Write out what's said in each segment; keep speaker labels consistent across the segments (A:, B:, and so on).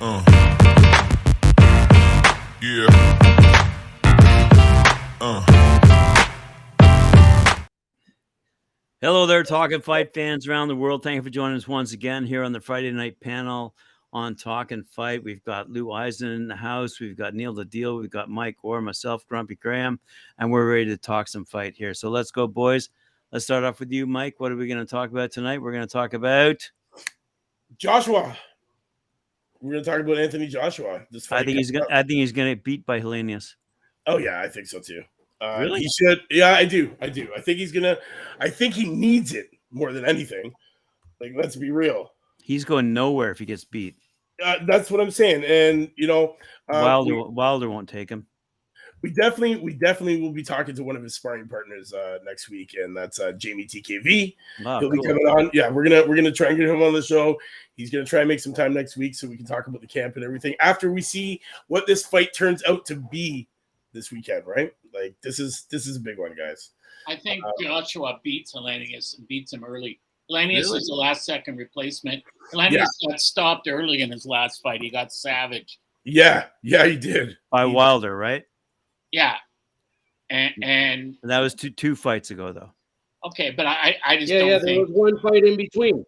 A: Yeah.
B: Hello there, Talkin Fight fans around the world. Thank you for joining us once again here on the Friday night panel on Talkin Fight. We've got Lou Eisen in the house. We've got Neil the Deal. We've got Mike Orr, myself, Grumpy Graham, and we're ready to talk some fight here. So let's go, boys. Let's start off with you, Mike. What are we going to talk about tonight? We're going to talk about
C: Joshua. We're going to talk about Anthony Joshua. This fight
B: I think he's going to get beat by Helenius.
C: Oh yeah, I think so too.
B: Really?
C: He should. Yeah, I do. I think he's gonna. I think he needs it more than anything. Like, let's be real.
B: He's going nowhere if he gets beat.
C: That's what I'm saying. And
B: Wilder won't take him.
C: We definitely will be talking to one of his sparring partners next week, and that's Jamie TKV. He'll be coming on. Yeah, we're gonna try and get him on the show. He's gonna try and make some time next week so we can talk about the camp and everything after we see what this fight turns out to be this weekend, right? Like, this is a big one, guys.
D: I think Joshua beats Helenius and beats him early. Helenius is the last second replacement. Helenius got stopped early in his last fight. He got savaged.
C: Yeah, he did.
B: By Wilder, right?
D: Yeah. And
B: that was two fights ago, though.
D: Okay, but I just don't think...
E: there was one fight in between.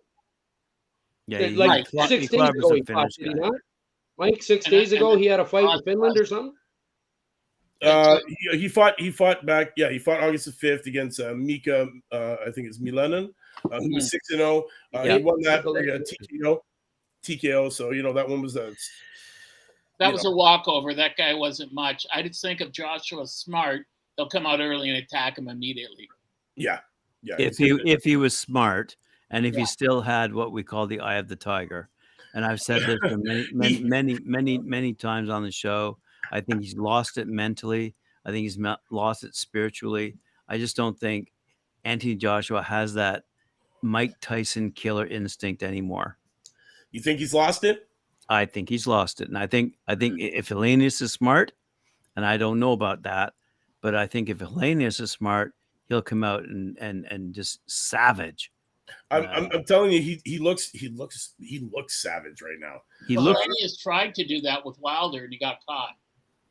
B: Yeah,
E: like 6 days ago he fought, did he not? Mike, 6 days ago he had a fight in Finland or something?
C: He fought back. Yeah, he fought August the 5th against Mika. I think it's Milanen, who was 6-0. He won that TKO. So that one was
D: that was a walkover. That guy wasn't much. I just think if Joshua's smart, he'll come out early and attack him immediately.
C: Yeah.
B: If he was smart, and if he still had what we call the eye of the tiger, and I've said this for many times on the show. I think he's lost it mentally. I think he's lost it spiritually. I just don't think Anthony Joshua has that Mike Tyson killer instinct anymore.
C: You think he's lost it?
B: I think he's lost it. And I think if Helenius is smart, and I don't know about that, but I think if Helenius is smart, he'll come out and just savage.
C: I'm telling you, he looks savage right now.
D: Helenius tried to do that with Wilder and he got caught.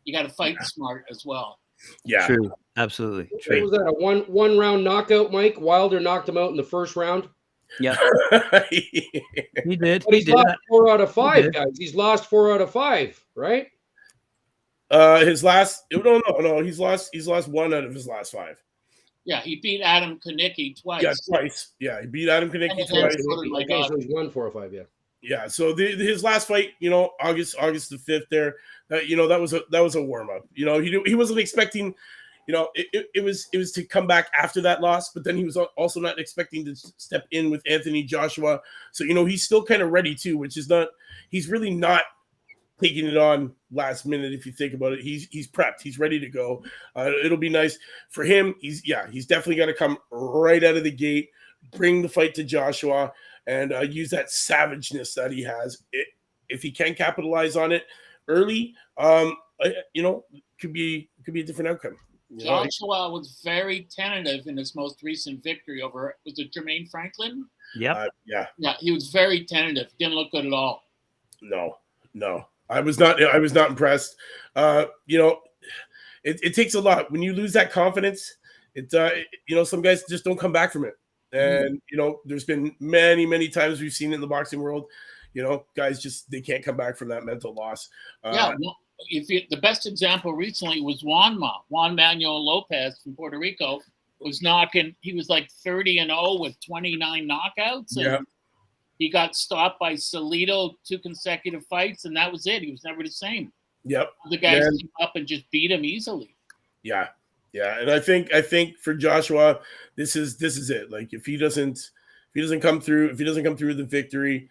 D: You got to fight smart as well.
C: Yeah,
B: true, absolutely true.
E: Was that a one round knockout, Mike? Wilder knocked him out in the first round.
B: Yeah, he did.
E: But he's lost 4 out of 5, guys. He's lost 4 out of 5, right?
C: His last no. He's lost 1 out of his last 5.
D: Yeah, he beat Adam Konicki twice.
C: Yeah, twice. Yeah, he beat Adam Konicki twice.
E: Okay, so he's won 4 or 5. Yeah.
C: Yeah, so his last fight, August the 5th there, that was a warm up. He wasn't expecting, it was to come back after that loss, but then he was also not expecting to step in with Anthony Joshua. So he's still kind of ready too, which is not. He's really not taking it on last minute. If you think about it, he's prepped. He's ready to go. It'll be nice for him. He's definitely got to come right out of the gate, bring the fight to Joshua, and use that savageness that he has. If he can capitalize on it early, could be a different outcome.
D: Joshua was very tentative in his most recent victory over, was it Jermaine Franklin?
B: Yep.
D: Yeah, he was very tentative. Didn't look good at all.
C: No. I was not impressed. It takes a lot. When you lose that confidence, some guys just don't come back from it. And, there's been many times we've seen it in the boxing world, guys they can't come back from that mental loss.
D: The best example recently was Juan Manuel Lopez from Puerto Rico was knocking. He was like 30-0 with 29 knockouts. And he got stopped by Salido 2 consecutive fights, and that was it. He was never the same.
C: Yep.
D: The guys came up and just beat him easily.
C: Yeah. Yeah, and I think for Joshua, this is it. Like, if he doesn't come through with the victory,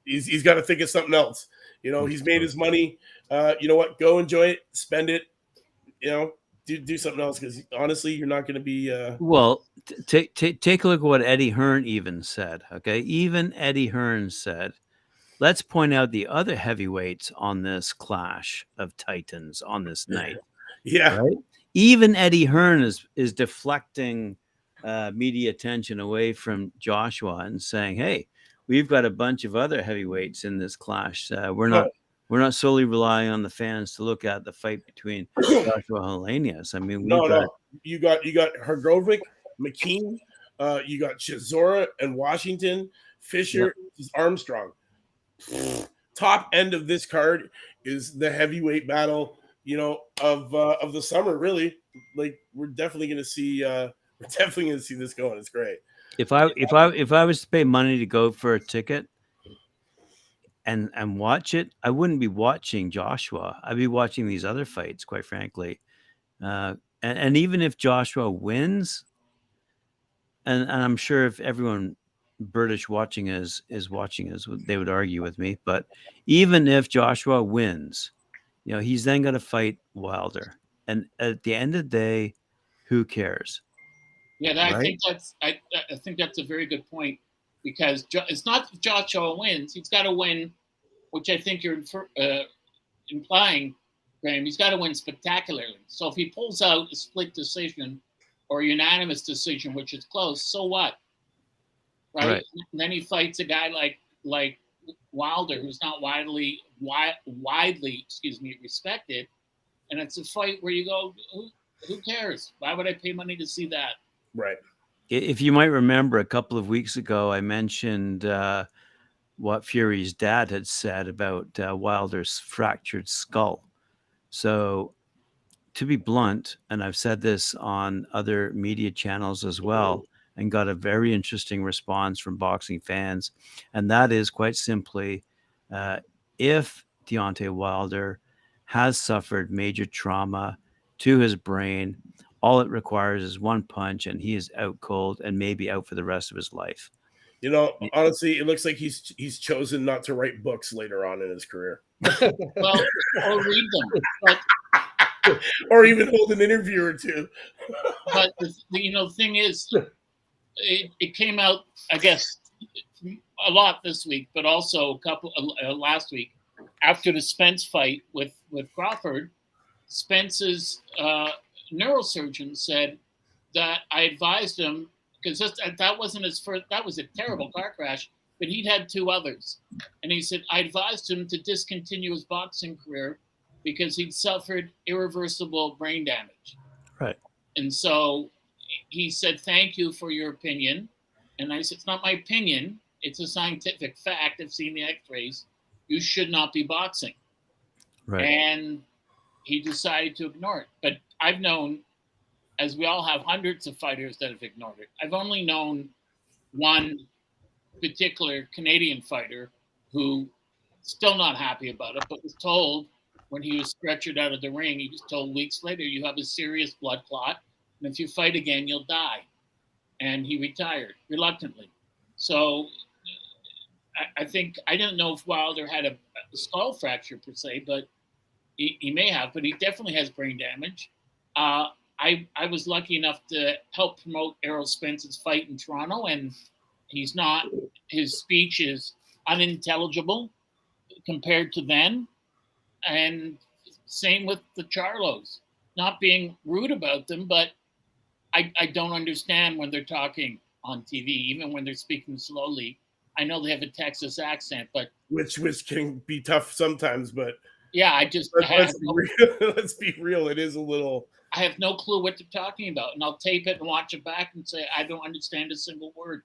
C: he's got to think of something else. He's made his money. You know what? Go enjoy it, spend it. Do something else, because honestly, you're not going to be.
B: Well, take a look at what Eddie Hearn even said. Okay, even Eddie Hearn said, let's point out the other heavyweights on this clash of titans on this night.
C: Yeah.
B: Right? Even Eddie Hearn is deflecting media attention away from Joshua and saying, hey, we've got a bunch of other heavyweights in this clash. We're
C: Oh,
B: not solely relying on the fans to look at the fight between Joshua Helenius. I mean, we've
C: no,
B: got
C: no. You got Hergovic, McKean, you got Chisora and Washington, Fisher, Armstrong. Top end of this card is the heavyweight battle, of the summer. Really, like we're definitely gonna see this going. It's great.
B: if I was to pay money to go for a ticket and watch it, I wouldn't be watching Joshua. I'd be watching these other fights, quite frankly. And even if Joshua wins, and I'm sure if everyone British watching is watching us, they would argue with me. But even if Joshua wins, he's then going to fight Wilder, and at the end of the day, who cares?
D: Yeah,
B: Right?
D: I think that's a very good point, because it's not that Joshua wins; he's got to win, which I think you're implying, Graham. He's got to win spectacularly. So if he pulls out a split decision or a unanimous decision, which is close, so what? Right? And then he fights a guy like Wilder, who's not widely respected, and it's a fight where you go, who cares? Why would I pay money to see that?
C: Right.
B: If you might remember, a couple of weeks ago, I mentioned what Fury's dad had said about Wilder's fractured skull. So, to be blunt, and I've said this on other media channels as well, and got a very interesting response from boxing fans, and that is quite simply, if Deontay Wilder has suffered major trauma to his brain, all it requires is one punch, and he is out cold and maybe out for the rest of his life.
C: Honestly, it looks like he's chosen not to write books later on in his career.
D: Well, or read them, but
C: or even hold an interview or two.
D: But the thing is, it came out, I guess, a lot this week, but also a couple last week after the Spence fight with Crawford. Spence's neurosurgeon said that I advised him, because that wasn't his first. That was a terrible car crash, but he'd had two others, and he said I advised him to discontinue his boxing career because he'd suffered irreversible brain damage.
B: Right.
D: And so he said, "Thank you for your opinion." And I said, "It's not my opinion. It's a scientific fact. I've seen the X-rays. You should not be boxing."
B: Right.
D: And he decided to ignore it. But I've known, as we all have, hundreds of fighters that have ignored it. I've only known one particular Canadian fighter who still not happy about it, but was told when he was stretchered out of the ring, he was told weeks later, you have a serious blood clot, and if you fight again, you'll die. And he retired reluctantly. So I think, I didn't know if Wilder had a skull fracture per se, but he may have, but he definitely has brain damage. I was lucky enough to help promote Errol Spence's fight in Toronto, and his speech is unintelligible compared to then. And same with the Charlos. Not being rude about them, but I don't understand when they're talking on TV, even when they're speaking slowly. I know they have a Texas accent, but
C: which can be tough sometimes, but
D: yeah,
C: let's be real. It is a little.
D: I have no clue what they're talking about, and I'll tape it and watch it back and say I don't understand a single word.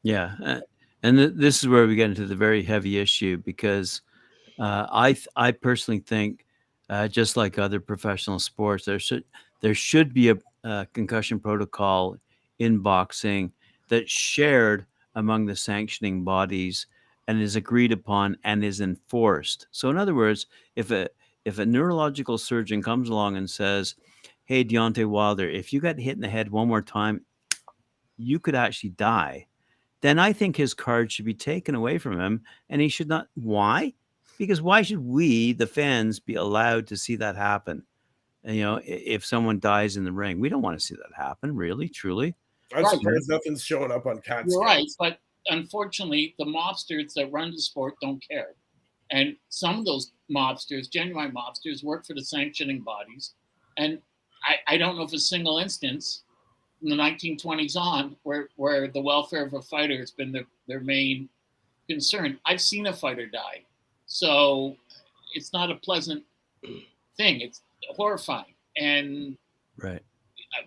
B: Yeah, and this is where we get into the very heavy issue, because I personally think, just like other professional sports, there should be a concussion protocol in boxing that's shared among the sanctioning bodies and is agreed upon and is enforced. So in other words, if a neurological surgeon comes along and says, "Hey, Deontay Wilder, if you got hit in the head one more time, you could actually die," then I think his card should be taken away from him, and he should not. Why? Because why should we, the fans, be allowed to see that happen? And, if someone dies in the ring, we don't want to see that happen, really, truly.
C: I'm surprised nothing's showing up on CAT scans.
D: You're right, but unfortunately, the mobsters that run the sport don't care. And some of those mobsters, genuine mobsters, work for the sanctioning bodies. And I don't know of a single instance from the 1920s on, where the welfare of a fighter has been their main concern. I've seen a fighter die, so it's not a pleasant thing. It's horrifying. And
B: Right.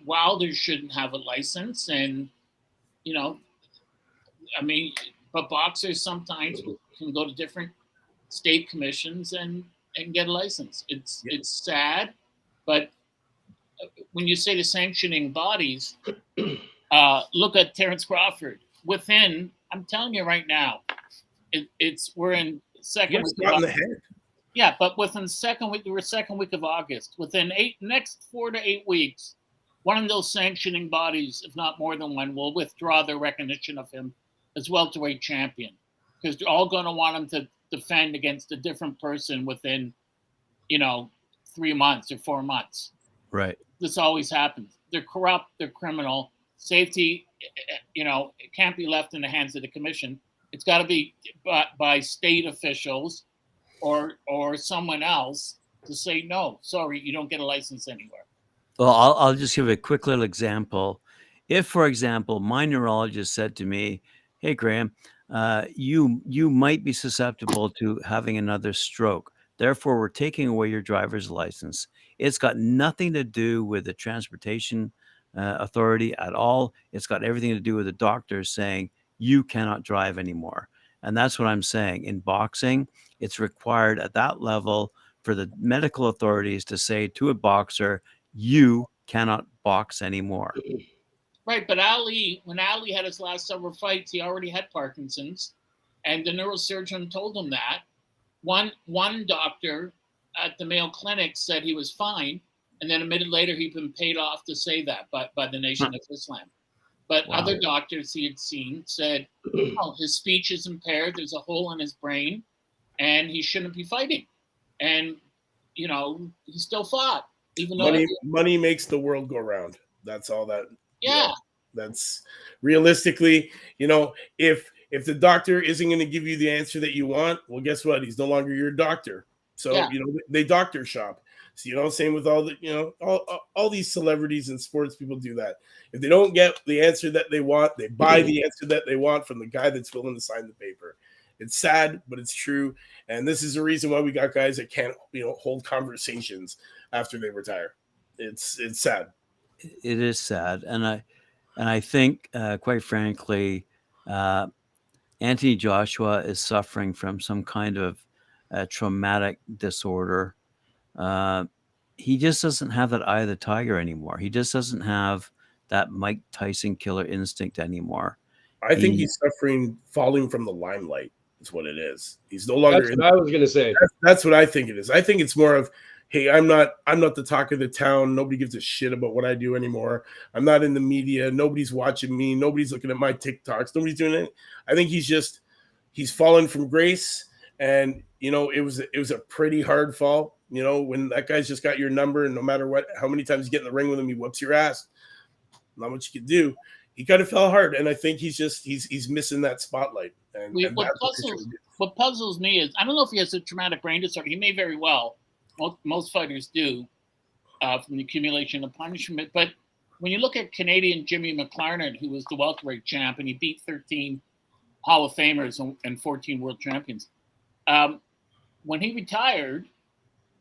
D: Wilder shouldn't have a license, and you know, I mean, but boxers sometimes can go to different state commissions and get a license. It's sad, but when you say the sanctioning bodies, look at Terrence Crawford. I'm telling you right now, we're in second week
C: in the head.
D: Yeah, but within second week of August. Within next 4 to 8 weeks, one of those sanctioning bodies, if not more than one, will withdraw their recognition of him as welterweight champion, because they're all going to want him to defend against a different person within, 3 months or 4 months.
B: Right.
D: This always happens. They're corrupt. They're criminal. Safety, it can't be left in the hands of the commission. It's got to be by state officials or someone else to say, no, sorry, you don't get a license anywhere.
B: Well, I'll just give a quick little example. If, for example, my neurologist said to me, "Hey, Graham, you might be susceptible to having another stroke. Therefore, we're taking away your driver's license." It's got nothing to do with the transportation authority at all. It's got everything to do with the doctor saying you cannot drive anymore. And that's what I'm saying. In boxing, it's required at that level for the medical authorities to say to a boxer, you cannot box anymore.
D: Right, but when Ali had his last several fights, he already had Parkinson's, and the neurosurgeon told him that. One doctor at the Mayo Clinic said he was fine, and then a minute later he'd been paid off to say that by the Nation of Islam. But other doctors he had seen said, oh, his speech is impaired, there's a hole in his brain, and he shouldn't be fighting. And, he still fought. Even though
C: money makes the world go round. That's all that.
D: Yeah.
C: That's realistically, if the doctor isn't going to give you the answer that you want, well, guess what? He's no longer your doctor. So, they doctor shop. So, same with all the, all these celebrities and sports people do that. If they don't get the answer that they want, they buy the answer that they want from the guy that's willing to sign the paper. It's sad, but it's true. And this is the reason why we got guys that can't, hold conversations after they retire. It's sad.
B: It is sad. And I think, quite frankly, Anthony Joshua is suffering from some kind of traumatic disorder. He just doesn't have that eye of the tiger anymore. He just doesn't have that Mike Tyson killer instinct anymore.
C: I think he's suffering falling from the limelight is what it is. He's no longer.
E: That's what I was going to say.
C: That's what I think it is. I think it's more of, hey, I'm not the talk of the town. Nobody gives a shit about what I do anymore. I'm not in the media. Nobody's watching me. Nobody's looking at my TikToks. Nobody's doing it. I think he's fallen from grace. And, it was a pretty hard fall. When that guy's just got your number, and no matter how many times you get in the ring with him, he whoops your ass. Not much you can do. He kind of fell hard. And I think he's missing that spotlight. And
D: what puzzles me is, I don't know if he has a traumatic brain disorder. He may very well. Most fighters do from the accumulation of punishment. But when you look at Canadian Jimmy McLaren, who was the welterweight champ, and he beat 13 Hall of Famers and 14 world champions, when he retired,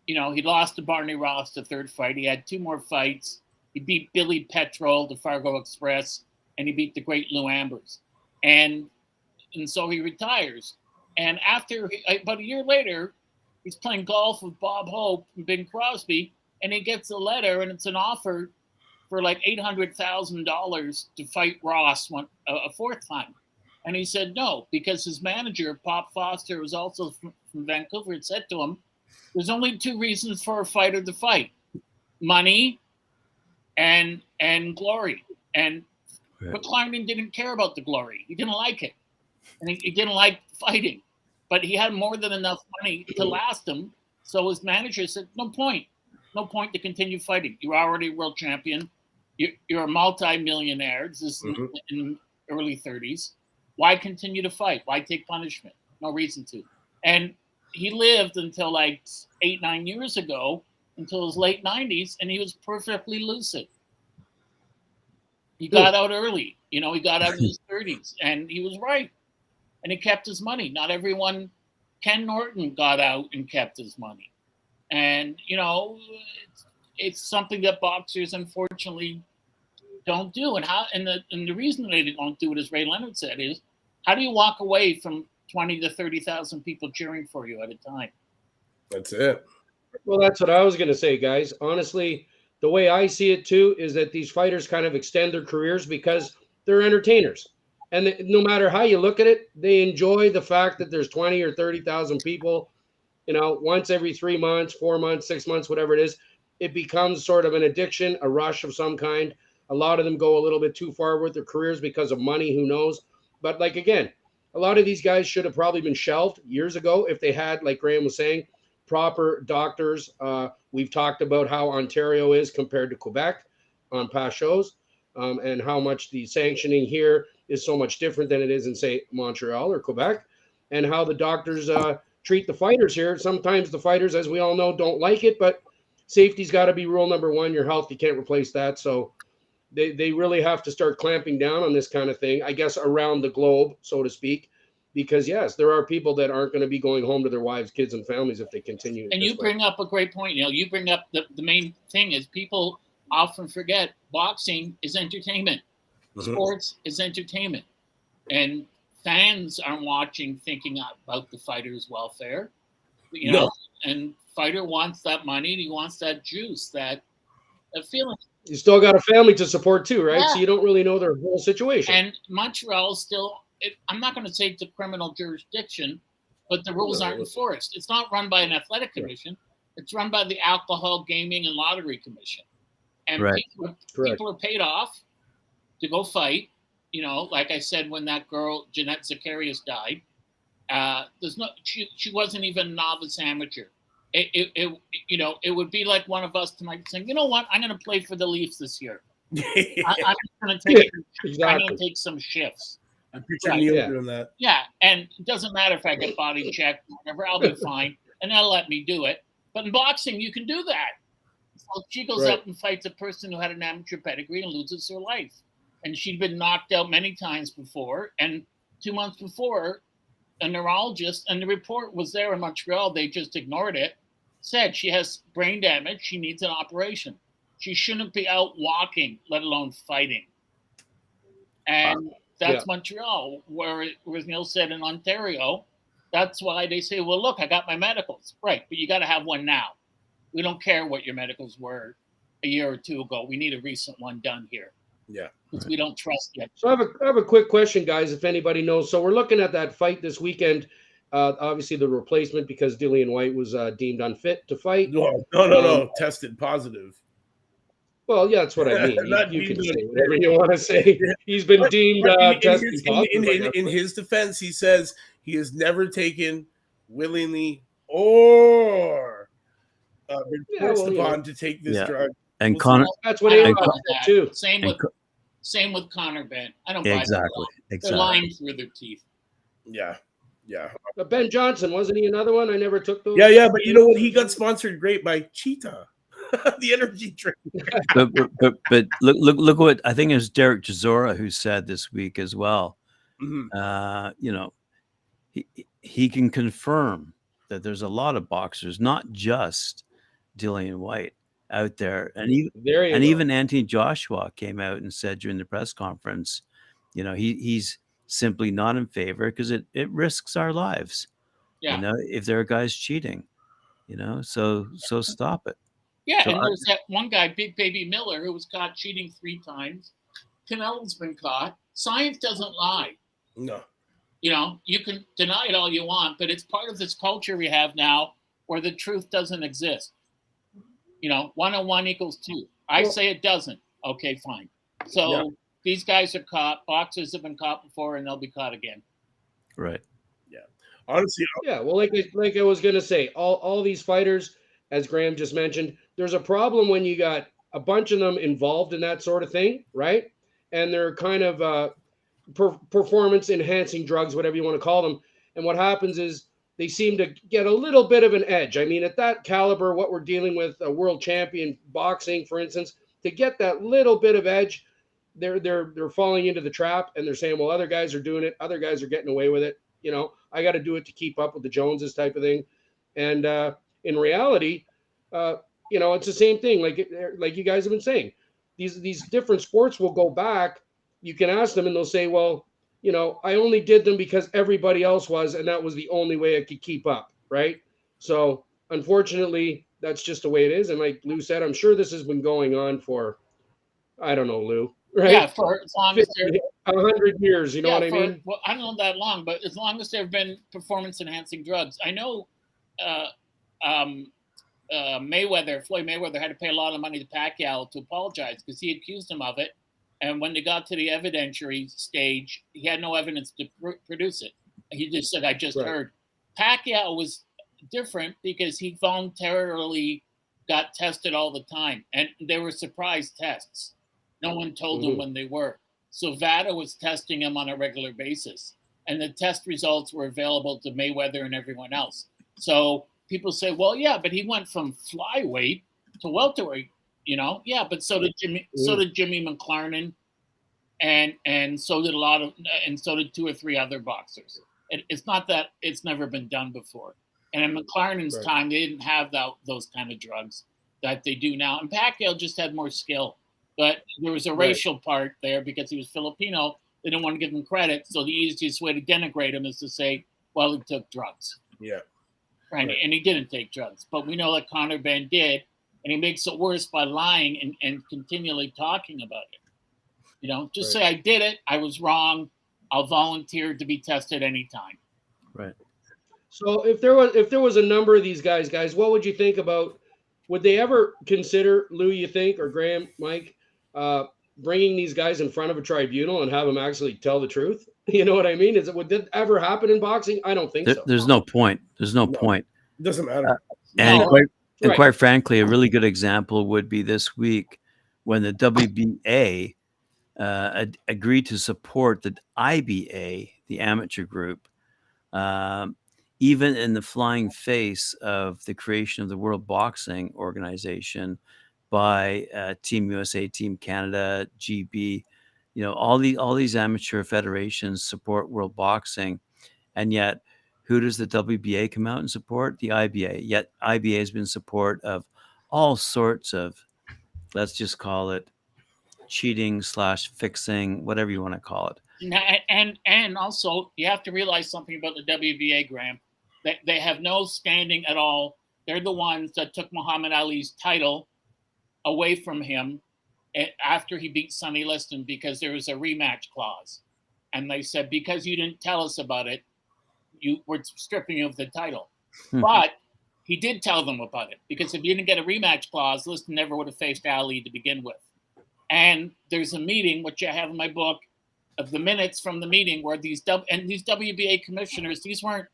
D: he lost to Barney Ross the third fight. He had 2 more fights. He beat Billy Petrol, the Fargo Express, and he beat the great Lou Ambers. And so he retires. And about a year later, he's playing golf with Bob Hope and Bing Crosby, and he gets a letter, and it's an offer for like $800,000 to fight Ross a 4th time. And he said no, because his manager, Pop Foster, who was also from Vancouver, had said to him, there's only 2 reasons for a fighter to fight: money and glory. And McLaren didn't care about the glory. He didn't like it. And he didn't like fighting. But he had more than enough money to last him. So his manager said, no point to continue fighting. You're already a world champion. You're a multi-millionaire. This is in early 30s. Why continue to fight? Why take punishment? No reason to. And he lived until like 8-9 years ago, until his late 90s, and he was perfectly lucid. He got out early. You know, he got out in his 30s, and he was right. And he kept his money. Not everyone. Ken Norton got out and kept his money. And, you know, it's something that boxers, unfortunately, don't do. And the reason they don't do it, as Ray Leonard said, is how do you walk away from 20 to 30,000 people cheering for you at a time?
C: That's it.
E: Well, that's what I was going to say, guys. Honestly, the way I see it too is that these fighters kind of extend their careers because they're entertainers. And no matter how you look at it, they enjoy the fact that there's 20 or 30,000 people, you know, once every 3 months, 4 months, 6 months, whatever it is. It becomes sort of an addiction, a rush of some kind. A lot of them go a little bit too far with their careers because of money, who knows? But like, again, a lot of these guys should have probably been shelved years ago if they had, like Graham was saying, proper doctors. We've talked about how Ontario is compared to Quebec on past shows, and how much the sanctioning here is so much different than it is in, say, Montreal or Quebec, and how the doctors treat the fighters here. Sometimes the fighters, as we all know, don't like it, but safety's got to be rule number one. Your health, you can't replace that. So they really have to start clamping down on this kind of thing, I guess, around the globe, so to speak. Because, yes, there are people that aren't going to be going home to their wives, kids, and families if they continue.
D: And you bring up a great point. You know, you bring up the main thing is people often forget boxing is entertainment. Sports is entertainment. And fans aren't watching thinking about the fighter's welfare. You know, and fighter wants that money and he wants that juice, that feeling.
E: You still got a family to support too, right?
D: Yeah.
E: So you don't really know their whole situation.
D: And Montreal still, I'm not going to say it's a criminal jurisdiction, but the rules aren't enforced. It's not run by an athletic commission. It's run by the Alcohol, Gaming, and Lottery Commission. And people are paid off to go fight. You know, like I said, when that girl, Jeanette Zacharias, died, she wasn't even a novice amateur. You know, it would be like one of us tonight saying, you know what, I'm going to play for the Leafs this year. I'm going to take some shifts.
C: I picture Neil doing that.
D: Yeah, and it doesn't matter if I get body checked, whatever, I'll be fine, and they'll let me do it. But in boxing, you can do that. So she goes up and fights a person who had an amateur pedigree and loses her life. And she'd been knocked out many times before. And 2 months before, a neurologist, and the report was there in Montreal, they just ignored it, said she has brain damage, she needs an operation. She shouldn't be out walking, let alone fighting. And that's Montreal, whereas Neil said in Ontario, that's why they say, well, look, I got my medicals. Right, but you got to have one now. We don't care what your medicals were a year or two ago. We need a recent one done here.
C: Yeah.
D: Because we don't trust you.
E: So I have a quick question, guys, if anybody knows. So we're looking at that fight this weekend. Obviously, the replacement, because Dillian Whyte was deemed unfit to fight.
C: No. Tested positive.
E: Well, yeah, that's what I mean. You can say whatever you want to say. He's been deemed tested positive.
C: In his defense, he says he has never taken willingly or been forced upon to take this drug.
B: And Connor,
E: that's what he said too.
D: Same with Connor Ben. I don't
B: buy
D: exactly. They're lying through their teeth.
C: Yeah.
E: But Ben Johnson, wasn't he another one? I never took those.
C: Yeah. But you know what? He got sponsored great by Cheetah, the energy drink.
B: but look what I think it was Derek Chisora who said this week as well. Mm-hmm. You know, he can confirm that there's a lot of boxers, not just Dillian Whyte, out there, and even Anthony Joshua came out and said during the press conference, you know, he's simply not in favor because it risks our lives. Yeah. You know, if there are guys cheating, you know, so stop it.
D: Yeah, so and there's that one guy, Big Baby Miller, who was caught cheating 3 times. Canelo's been caught. Science doesn't lie.
C: No.
D: You know, you can deny it all you want, but it's part of this culture we have now where the truth doesn't exist. You know, 1 and 1 equals 2. I say it doesn't. Okay, fine. So these guys are caught. Boxers have been caught before, and they'll be caught again.
B: Right.
C: Yeah. Honestly.
E: Yeah. Well, like I was gonna say, all these fighters, as Graham just mentioned, there's a problem when you got a bunch of them involved in that sort of thing, right? And they're kind of performance enhancing drugs, whatever you want to call them. And what happens is, they seem to get a little bit of an edge. I mean, at that caliber, what we're dealing with, a world champion boxing, for instance, to get that little bit of edge, they're falling into the trap, and they're saying, well, other guys are doing it, other guys are getting away with it. I got to do it to keep up with the Joneses type of thing. And in reality, it's the same thing. Like you guys have been saying, these different sports will go back. You can ask them, and they'll say, well, I only did them because everybody else was, and that was the only way I could keep up, right? So unfortunately, that's just the way it is. And like Lou said, I'm sure this has been going on for, I don't know, Lou, right?
D: Yeah, for as long as they're
E: 100 years, you know what I mean?
D: Well, I don't know that long, but as long as there have been performance-enhancing drugs. I know Floyd Mayweather, had to pay a lot of money to Pacquiao to apologize because he accused him of it. And when they got to the evidentiary stage, he had no evidence to produce it. He just said, I just heard. Pacquiao was different because he voluntarily got tested all the time. And they were surprise tests. No one told him when they were. So VADA was testing him on a regular basis. And the test results were available to Mayweather and everyone else. So people say, well, yeah, but he went from flyweight to welterweight, Yeah, but so did Jimmy McLaren, and so did 2 or 3 other boxers. It's not that it's never been done before. And in McLaren's time, they didn't have those kind of drugs that they do now. And Pacquiao just had more skill. But there was a racial part there because he was Filipino. They didn't want to give him credit. So the easiest way to denigrate him is to say, well, he took drugs.
C: Yeah.
D: Right. And he didn't take drugs. But we know that Conor Benn did. And he makes it worse by lying and continually talking about it. Just say, I did it. I was wrong. I'll volunteer to be tested anytime.
B: Right.
E: So if there was a number of these guys, what would you think about? Would they ever consider, Lou, you think, or Graham, Mike, bringing these guys in front of a tribunal and have them actually tell the truth? You know what I mean? Would that ever happen in boxing? I don't think so.
B: There's no point. There's no point.
C: It doesn't matter.
B: And quite frankly, a really good example would be this week when the WBA agreed to support the IBA, the amateur group, even in the flying face of the creation of the World Boxing Organization by Team USA, Team Canada, GB. All these amateur federations support world boxing, and yet who does the WBA come out and support? The IBA. Yet IBA has been in support of all sorts of, let's just call it cheating / fixing, whatever you want to call it.
D: And also you have to realize something about the WBA, Graham. They have no standing at all. They're the ones that took Muhammad Ali's title away from him after he beat Sonny Liston because there was a rematch clause. And they said, because you didn't tell us about it, you were stripping you of the title. But he did tell them about it because if you didn't get a rematch clause, Liston never would have faced Ali to begin with. And there's a meeting, which I have in my book, of the minutes from the meeting where these WBA commissioners, these weren't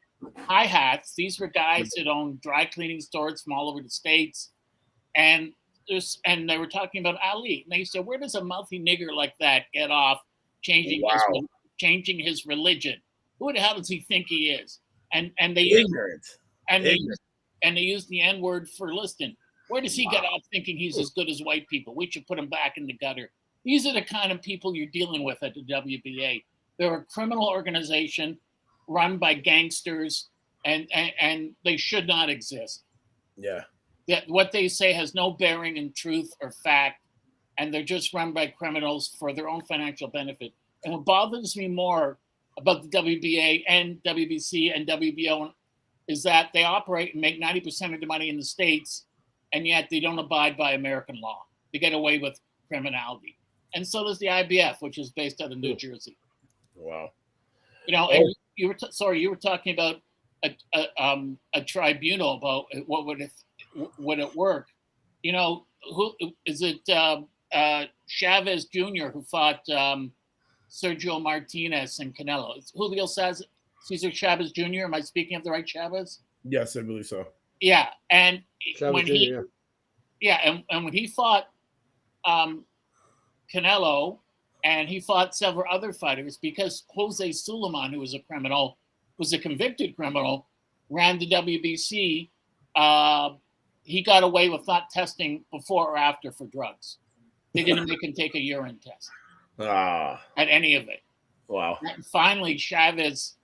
D: high hats. These were guys that owned dry cleaning stores from all over the States. And they were talking about Ali. And they said, where does a mouthy nigger like that get off changing his religion? Who the hell does he think he is? And they
C: ignorant.
D: They use the N-word for Liston. Where does he get off thinking he's as good as white people? We should put him back in the gutter. These are the kind of people you're dealing with at the WBA. They're a criminal organization run by gangsters, and they should not exist.
C: Yeah.
D: What they say has no bearing in truth or fact, and they're just run by criminals for their own financial benefit. And what bothers me more about the WBA and WBC and WBO is that they operate and make 90% of the money in the States, and yet they don't abide by American law. They get away with criminality. And so does the IBF, which is based out of New Jersey.
C: Wow.
D: And you were talking about a tribunal about what would it work? Who is it? Chavez Jr. who fought Sergio Martinez and Canelo. It's Julio Cesar Chavez Jr. Am I speaking of the right Chavez?
C: Yes, I believe so.
D: Yeah, and
E: Chavez
D: when
E: Jr.,
D: and when he fought Canelo, and he fought several other fighters because Jose Suleiman, who was a convicted criminal, ran the WBC. He got away with not testing before or after for drugs. They didn't make him take a urine test.
C: Ah,
D: at any of it.
C: wow.
D: And finally, Chavez,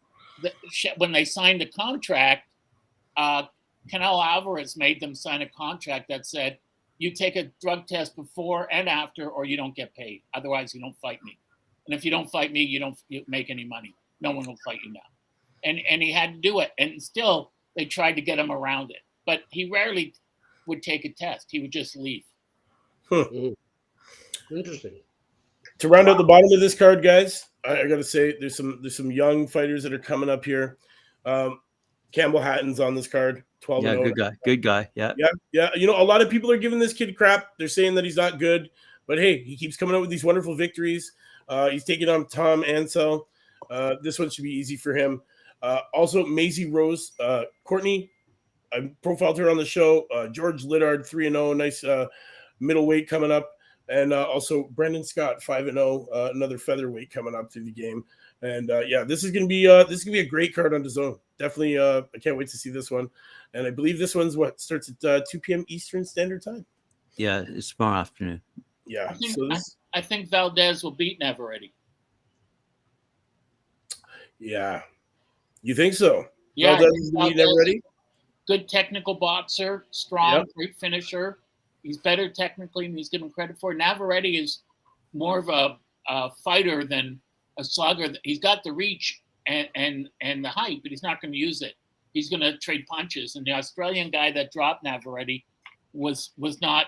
D: when they signed the contract, Canelo Alvarez made them sign a contract that said, you take a drug test before and after, or you don't get paid. Otherwise, you don't fight me. And if you don't fight me, you don't make any money. No one will fight you now. And he had to do it. And still, they tried to get him around it. But he rarely would take a test. He would just leave.
E: Interesting.
C: To round out the bottom of this card, guys, I got to say there's some young fighters that are coming up here. Campbell Hatton's on this card. 12
B: Yeah, good guy. Yeah.
C: Yeah. You know, a lot of people are giving this kid crap. They're saying that he's not good, but hey, he keeps coming up with these wonderful victories. He's taking on Tom Ansel. This one should be easy for him. Also, Maisie Rose, Courtney, I profiled her on the show. George Liddard, 3-0, nice middleweight coming up. And also Brendan Scott, 5-0, another featherweight coming up through the game. And this is gonna be a great card on DAZN. Definitely, I can't wait to see this one. And I believe this one's starts at 2 p.m. Eastern Standard Time.
B: Yeah, it's tomorrow afternoon.
C: Yeah.
D: I think Valdez will beat Navarrete.
C: Yeah. You think so?
D: Yeah.
C: Valdez Navarrete?
D: Good technical boxer, strong, great finisher. He's better technically than he's given credit for. Navarrete is more of a fighter than a slugger. He's got the reach and the height, but he's not going to use it. He's going to trade punches. And the Australian guy that dropped Navarrete was not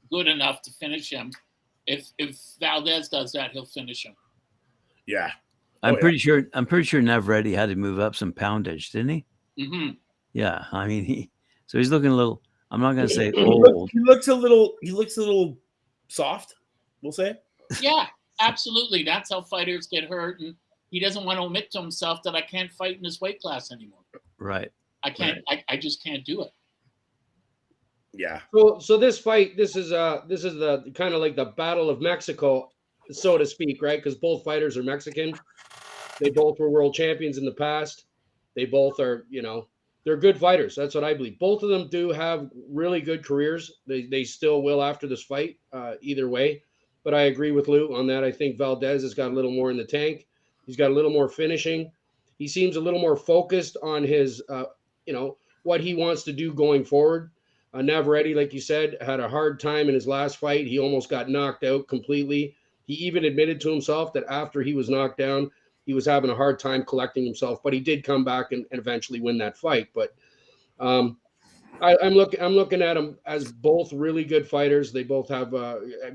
D: good enough to finish him. If Valdez does that, he'll finish him.
C: Yeah.
B: I'm pretty sure Navarrete had to move up some poundage, didn't he?
D: Mm-hmm.
B: Yeah. I mean, he's looking a little. I'm not going to say old.
C: He looks a little soft, we'll say.
D: Yeah, absolutely. That's how fighters get hurt, and he doesn't want to admit to himself that I can't fight in this weight class anymore.
B: Right.
D: I can't. Right. I just can't do it.
C: Yeah.
E: So this fight, this is the kind of like the Battle of Mexico, so to speak, right? Because both fighters are Mexican. They both were world champions in the past. They both are, they're good fighters. That's what I believe. Both of them do have really good careers. They still will after this fight, either way. But I agree with Lou on that. I think Valdez has got a little more in the tank. He's got a little more finishing. He seems a little more focused on his, what he wants to do going forward. Navarrete, like you said, had a hard time in his last fight. He almost got knocked out completely. He even admitted to himself that after he was knocked down, he was having a hard time collecting himself, but he did come back and eventually win that fight. But I'm looking at them as both really good fighters. They both have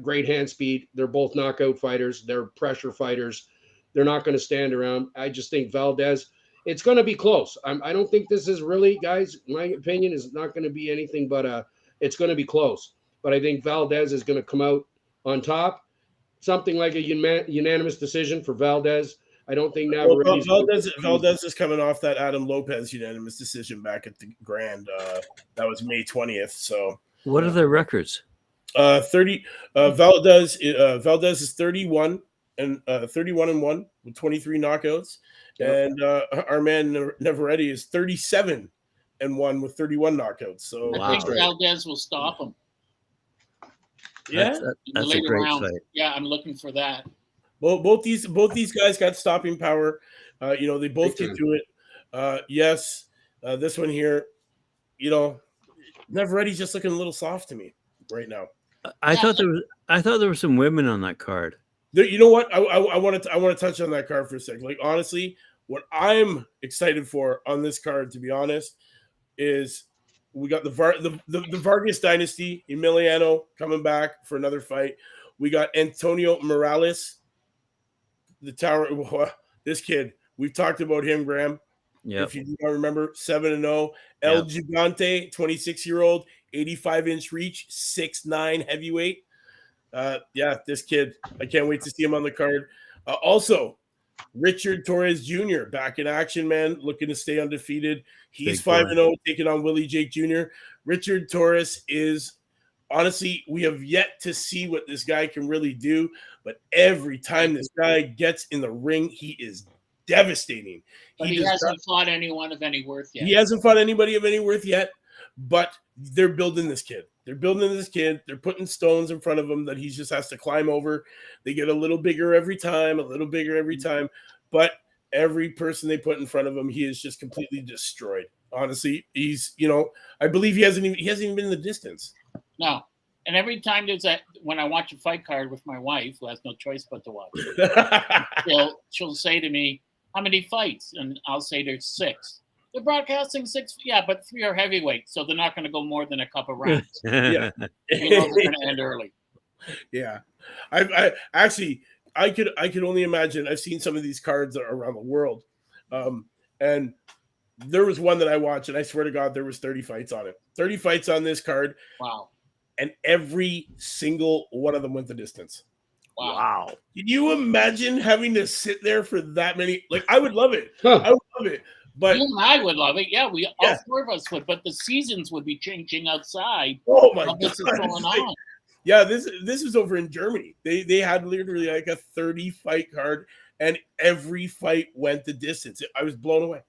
E: great hand speed. They're both knockout fighters. They're pressure fighters. They're not going to stand around. I just think Valdez, it's going to be close. I don't think this is really, guys, my opinion is not going to be anything but it's going to be close. But I think Valdez is going to come out on top. Something like a unanimous decision for Valdez. I don't think
C: Valdez is coming off that Adam Lopez unanimous decision back at the Grand. That was May 20th. So
B: what are their records?
C: 30. Valdez is 31 and 1 with 23 knockouts, and our man Navarrete is 37 and 1 with 31 knockouts. So
D: I think Valdez will stop him.
C: Yeah,
B: that's a great fight.
D: Yeah, I'm looking for that.
C: Well, both these guys got stopping power. They both can do it. Yes, this one here, Navarrete's just looking a little soft to me right now.
B: I thought there were some women on that card.
C: You know what? I want to touch on that card for a second. Like, honestly, what I'm excited for on this card, to be honest, is we got the Vargas dynasty, Emiliano coming back for another fight. We got Antonio Morales, the tower. This kid, we've talked about him, Graham.
B: Yeah.
C: If you do not remember, 7-0. El Gigante, 26-year-old, 85-inch reach, 6'9" heavyweight. This kid, I can't wait to see him on the card. Also, Richard Torres Jr. back in action, man, looking to stay undefeated. He's 5-0, taking on Willie Jake Jr. Richard Torres is, honestly, we have yet to see what this guy can really do, but every time this guy gets in the ring, he is devastating.
D: But he hasn't fought anyone of any worth yet.
C: He hasn't fought anybody of any worth yet, but they're building this kid. They're building this kid. They're putting stones in front of him that he just has to climb over. They get a little bigger every time, a little bigger every time. But every person they put in front of him, he is just completely destroyed. Honestly, he's, I believe he hasn't even been in the distance.
D: No. And every time when I watch a fight card with my wife, who has no choice but to watch, she'll say to me, "How many fights?" And I'll say there's 6. They're broadcasting 6. Yeah, but 3 are heavyweight, so they're not going to go more than a couple rounds.
C: Yeah,
D: they're going to end early.
C: Yeah, I actually I could only imagine. I've seen some of these cards around the world, and there was one that I watched, and I swear to God, there was 30 fights on it. 30 fights on this card.
D: Wow. And
C: every single one of them went the distance.
B: Wow.
C: Can you imagine having to sit there for that many? Like, I would love it. I would love it. But
D: you and I would love it. Yeah, all 4 of us would. But the seasons would be changing outside.
C: Oh my God.
D: This is going on.
C: Yeah, this is over in Germany. They had literally like a 30 fight card, and every fight went the distance. I was blown away.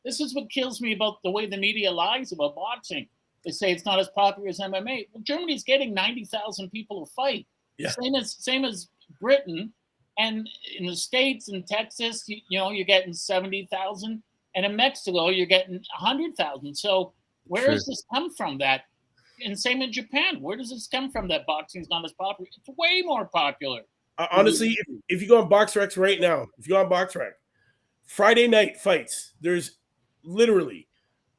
D: This is what kills me about the way the media lies about boxing. They say it's not as popular as MMA. Well, Germany's getting 90,000 people to fight.
C: Yeah.
D: Same as Britain, and in the States and Texas, you're getting 70,000, and in Mexico you're getting 100,000. So where does this come from? That, and same in Japan. Where does this come from? That boxing's not as popular. It's way more popular.
C: Honestly, if you go on BoxRec right now, Friday night fights, there's literally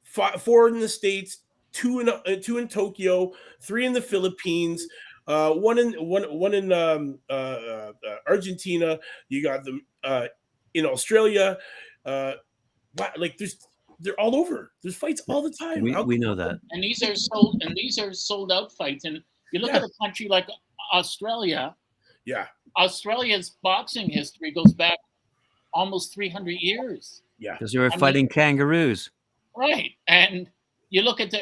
C: 4 in the States, 2 in Tokyo, 3 in the Philippines, one in Argentina. You got them in Australia. They're all over. There's fights all the time.
B: We know that.
D: And these are sold out fights. And you look at a country like Australia.
C: Yeah.
D: Australia's boxing history goes back almost 300 years.
C: Yeah.
B: Because they were fighting kangaroos.
D: Right. And you look at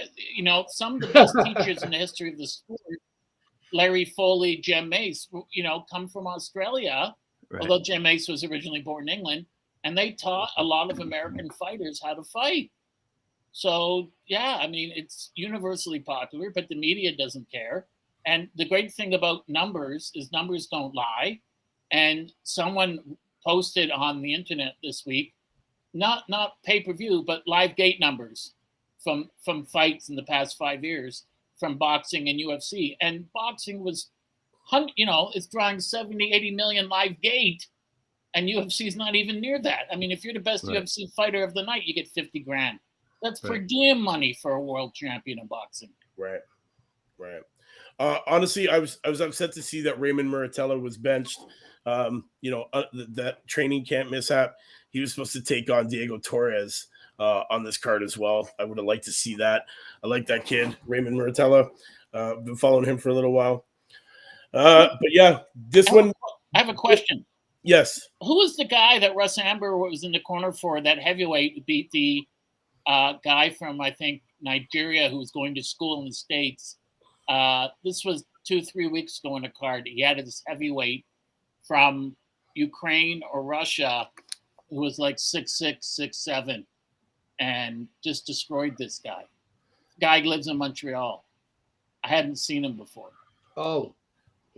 D: some of the best teachers in the history of the sport, Larry Foley, Jem Mace, come from Australia, right. Although Jem Mace was originally born in England, and they taught a lot of American fighters how to fight. So, yeah, I mean, it's universally popular, but the media doesn't care. And the great thing about numbers is numbers don't lie. And someone posted on the internet this week, not pay-per-view, but live gate numbers from fights in the past 5 years from boxing and UFC. And boxing was, it's drawing 70, 80 million live gate, and UFC is not even near that. I mean, if you're the best UFC fighter of the night, you get 50 grand. That's per diem money for a world champion in boxing.
C: Right. Honestly, I was upset to see that Raymond Muratella was benched. That training camp mishap. He was supposed to take on Diego Torres on this card as well. I would have liked to see that. I like that kid, Raymond Muratella. Been following him for a little while. But yeah, I
D: have a question.
C: Yes.
D: Who was the guy that Russ Amber was in the corner for, that heavyweight beat the guy from, I think, Nigeria, who was going to school in the States? This was 2-3 weeks ago in a card. He had this heavyweight from Ukraine or Russia who was like 6'6", 6'7", and just destroyed this guy. Guy lives in Montreal. I hadn't seen him before.
E: Oh.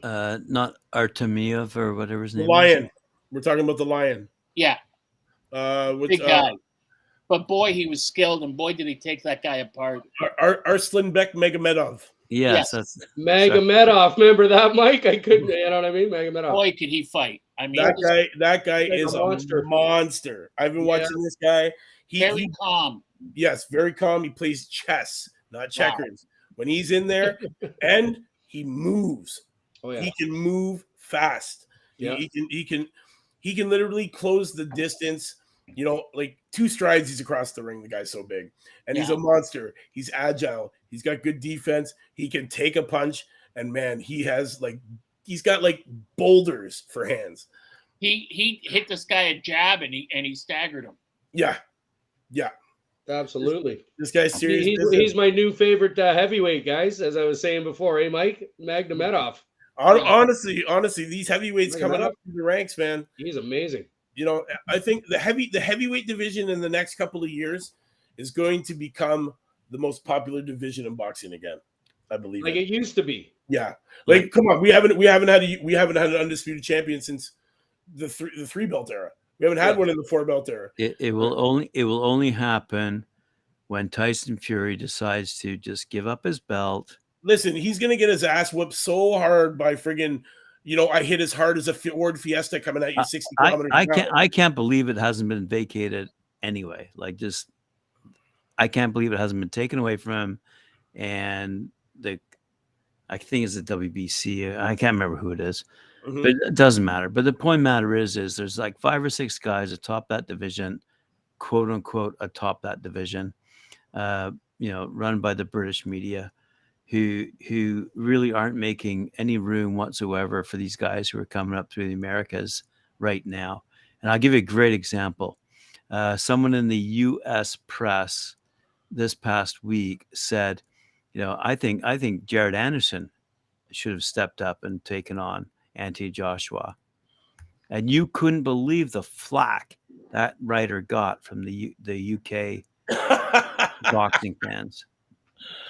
B: Not Artemiev or whatever his name is.
C: Lion. We're talking about the Lion.
D: Yeah. Big guy. But boy, he was skilled, and boy, did he take that guy apart.
C: Arslanbek Magomedov.
B: Yes, that's
E: Magomedov. Remember that, Mike? I couldn't. You know what I mean? Magomedov.
D: Boy, could he fight! I mean,
C: that guy is a monster. I've been watching this guy.
D: Very calm.
C: Yes, very calm. He plays chess, not checkers. Wow. When he's in there, and he moves. Oh, yeah. He can move fast. Yeah. He can literally close the distance. Like 2 strides, he's across the ring. The guy's so big, and he's a monster. He's agile. He's got good defense. He can take a punch, and man, he's got boulders for hands.
D: He hit this guy a jab, and he staggered him.
C: Yeah.
E: Absolutely.
C: This guy's serious.
E: He's my new favorite heavyweight, guys. As I was saying before, Mike? Magomedov.
C: Honestly, these heavyweights coming up through the ranks, man.
E: He's amazing.
C: I think the heavyweight division in the next couple of years is going to become the most popular division in boxing again. I believe.
E: Like it used to be.
C: Yeah. Like, come on, we haven't had an undisputed champion since the three belt era. We haven't had one in the 4-belt era.
B: It will only happen when Tyson Fury decides to just give up his belt.
C: Listen, he's gonna get his ass whooped so hard by friggin', I hit as hard as a Ford Fiesta coming at you 60 kilometers.
B: I can't believe it hasn't been vacated anyway. Like, just I can't believe it hasn't been taken away from him. And I think it's the WBC. I can't remember who it is, but it doesn't matter. But the point matter is there's like 5 or 6 guys atop that division, quote unquote, atop that division, run by the British media, who really aren't making any room whatsoever for these guys who are coming up through the Americas right now. And I'll give you a great example. Someone in the U.S. press this past week said, I think Jared Anderson should have stepped up and taken on Anthony Joshua. And you couldn't believe the flack that writer got from the UK boxing fans.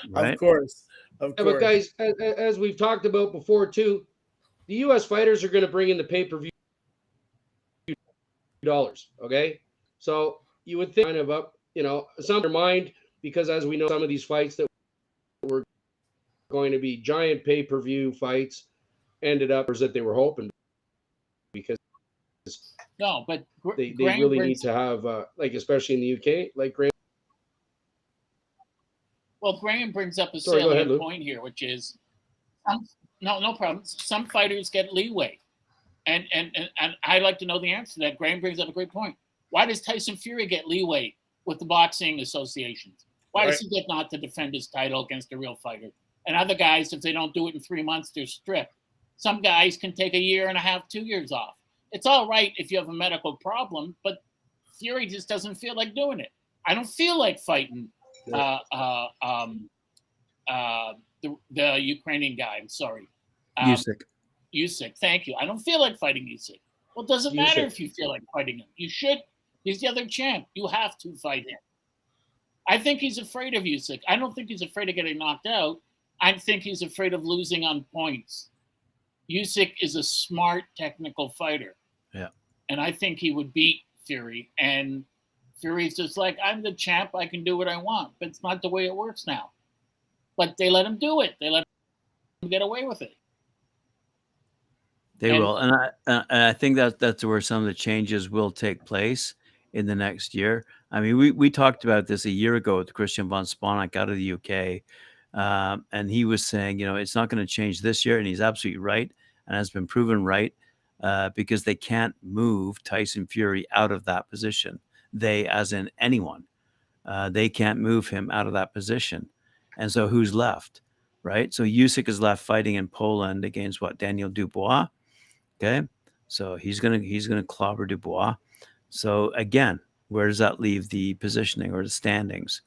B: Right?
C: Of course.
E: Yeah, but guys, as we've talked about before too, the U.S. fighters are going to bring in the pay-per-view dollars. Okay, so you would think kind of up, some of their mind, because as we know, some of these fights that were going to be giant pay-per-view fights ended up as that they were hoping, because
D: no, but
E: they really need to have especially in the UK, like Graham.
D: Well, Graham brings up a
E: Sorry,
D: salient point here, which is no problem. Some fighters get leeway, and I'd like to know the answer to that. Graham brings up a great point. Why does Tyson Fury get leeway with the boxing associations? Why does he get not to defend his title against a real fighter? And other guys, if they don't do it in 3 months, they're stripped. Some guys can take 1.5 years, 2 years off. It's all right if you have a medical problem, but Fury just doesn't feel like doing it. I don't feel like fighting the Ukrainian guy. I'm sorry. Usyk. Thank you. I don't feel like fighting Usyk. Well, it doesn't matter if you feel like fighting him. You should. He's the other champ. You have to fight him. I think he's afraid of Usyk. I don't think he's afraid of getting knocked out. I think he's afraid of losing on points. Usyk is a smart, technical fighter.
B: Yeah.
D: And I think he would beat Fury. And Fury's just like, I'm the champ. I can do what I want. But it's not the way it works now. But they let him do it. They let him get away with it.
B: They will. And I think that's where some of the changes will take place in the next year. I mean, we talked about this a year ago with Christian von Sponek out of the UK. And he was saying, it's not going to change this year. And he's absolutely right. And has been proven right, because they can't move Tyson Fury out of that position. They, as in anyone, they can't move him out of that position. And so who's left, right? So Usyk is left fighting in Poland against Daniel Dubois. Okay. So he's gonna clobber Dubois. So again, where does that leave the positioning or the standings?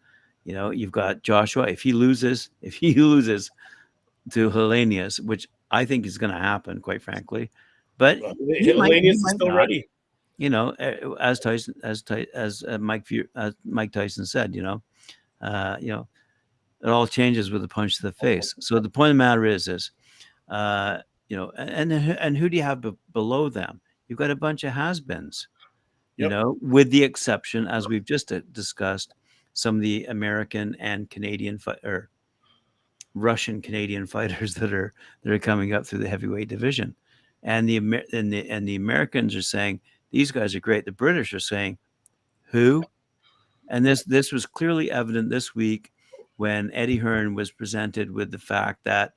B: You've got Joshua. If he loses to Helenius, which I think is going to happen, quite frankly, but
C: Helenius is still ready.
B: As Mike Tyson said, it all changes with a punch to the face. So the point of the matter is, and who do you have below them? You've got a bunch of has-beens, with the exception, as we've just discussed, some of the American and Canadian or Russian Canadian fighters that are coming up through the heavyweight division, and the Americans are saying these guys are great. The British are saying, who? And this was clearly evident this week when Eddie Hearn was presented with the fact that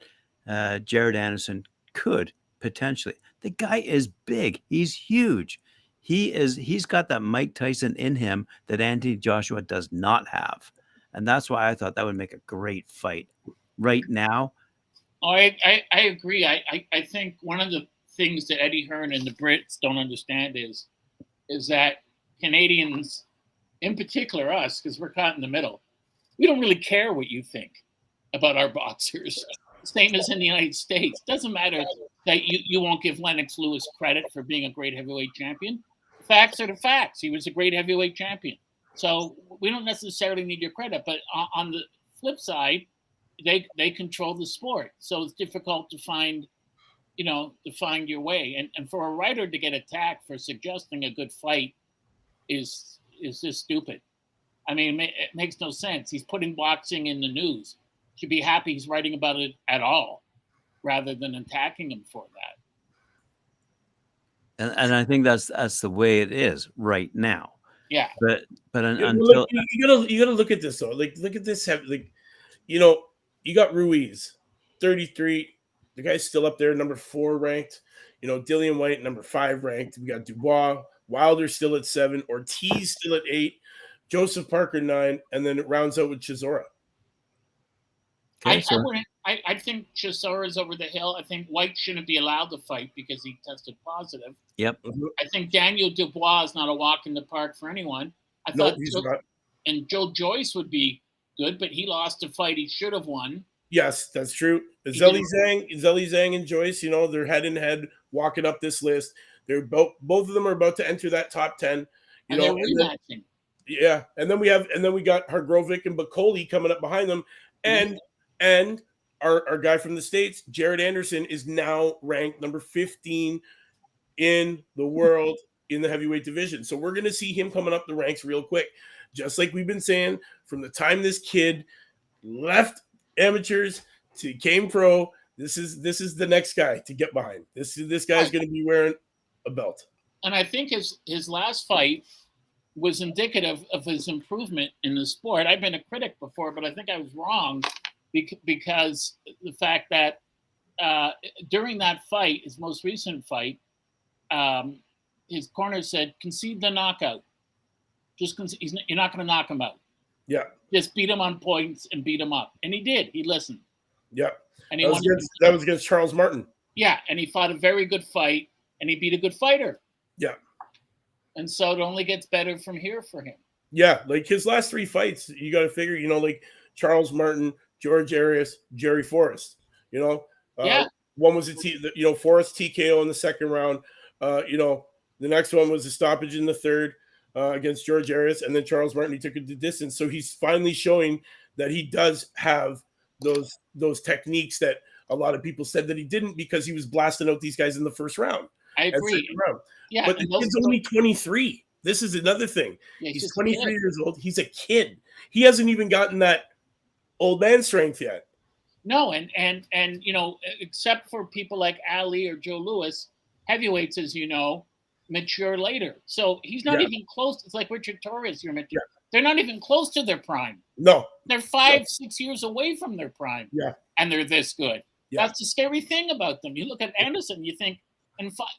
B: Jared Anderson could potentially. The guy is big. He's huge. He's got that Mike Tyson in him that Anthony Joshua does not have. And that's why I thought that would make a great fight right now.
D: Oh, I agree. I think one of the things that Eddie Hearn and the Brits don't understand is that Canadians, in particular us, because we're caught in the middle, we don't really care what you think about our boxers. Same as in the United States. Doesn't matter that you won't give Lennox Lewis credit for being a great heavyweight champion. Facts are the facts. He was a great heavyweight champion. So we don't necessarily need your credit. But on the flip side, they control the sport, so it's difficult to find your way. And for a writer to get attacked for suggesting a good fight is just stupid. I mean, it makes no sense. He's putting boxing in the news. Should be happy he's writing about it at all, rather than attacking him for that.
B: And I think that's the way it is right now.
D: Yeah.
B: But
C: until you gotta look at this though. Like, look at this. Like, you got Ruiz, 33. The guy's still up there, number 4 ranked. Dillian White, number 5 ranked. We got Dubois, Wilder still at 7, Ortiz still at 8, Joseph Parker 9, and then it rounds out with Chisora.
D: Okay, I think Chisora's over the hill. I think White shouldn't be allowed to fight because he tested positive.
B: Yep.
D: I think Daniel Dubois is not a walk in the park for anyone. I thought and Joe Joyce would be good, but he lost a fight he should have won.
C: Yes, that's true. Zhang and Joyce, they're head and head walking up this list. They're both of them are about to enter that top 10.
D: And they're rematching.
C: And then we got Hargrovic and Bacoli coming up behind them, and our guy from the States, Jared Anderson, is now ranked number 15 in the world in the heavyweight division. So we're going to see him coming up the ranks real quick, just like we've been saying from the time this kid left amateurs to came pro. This is the next guy to get behind. This guy's going to be wearing a belt.
D: And I think his last fight was indicative of his improvement in the sport. I've been a critic before, but I think I was wrong because the fact that during that fight, his most recent fight, his corner said, concede the knockout. Just you're not going to knock him out.
C: Yeah.
D: Just beat him on points and beat him up. And he did. He listened.
C: Yeah.
D: And
C: that was against Charles Martin.
D: Yeah. And he fought a very good fight, and he beat a good fighter.
C: Yeah.
D: And so it only gets better from here for him.
C: Yeah. Like his last 3 fights, you got to figure, like Charles Martin, George Arias, Jerry Forrest, one was Forrest TKO in the second round. The next one was a stoppage in the third against George Arias, and then Charles Martin, he took it to distance. So he's finally showing that he does have those techniques that a lot of people said that he didn't because he was blasting out these guys in the first round.
D: I agree.
C: Yeah, but the kid's only 23. This is another thing. Yeah, he's 23 years old. He's a kid. He hasn't even gotten that old man strength yet.
D: No, and except for people like Ali or Joe Louis, heavyweights, as you know, mature later. So he's not even close. It's like Richard Torres, you're mature. Yeah. They're not even close to their prime.
C: No.
D: They're 5-6 years away from their prime.
C: Yeah.
D: And they're this good. Yeah. That's the scary thing about them. You look at Anderson, you think,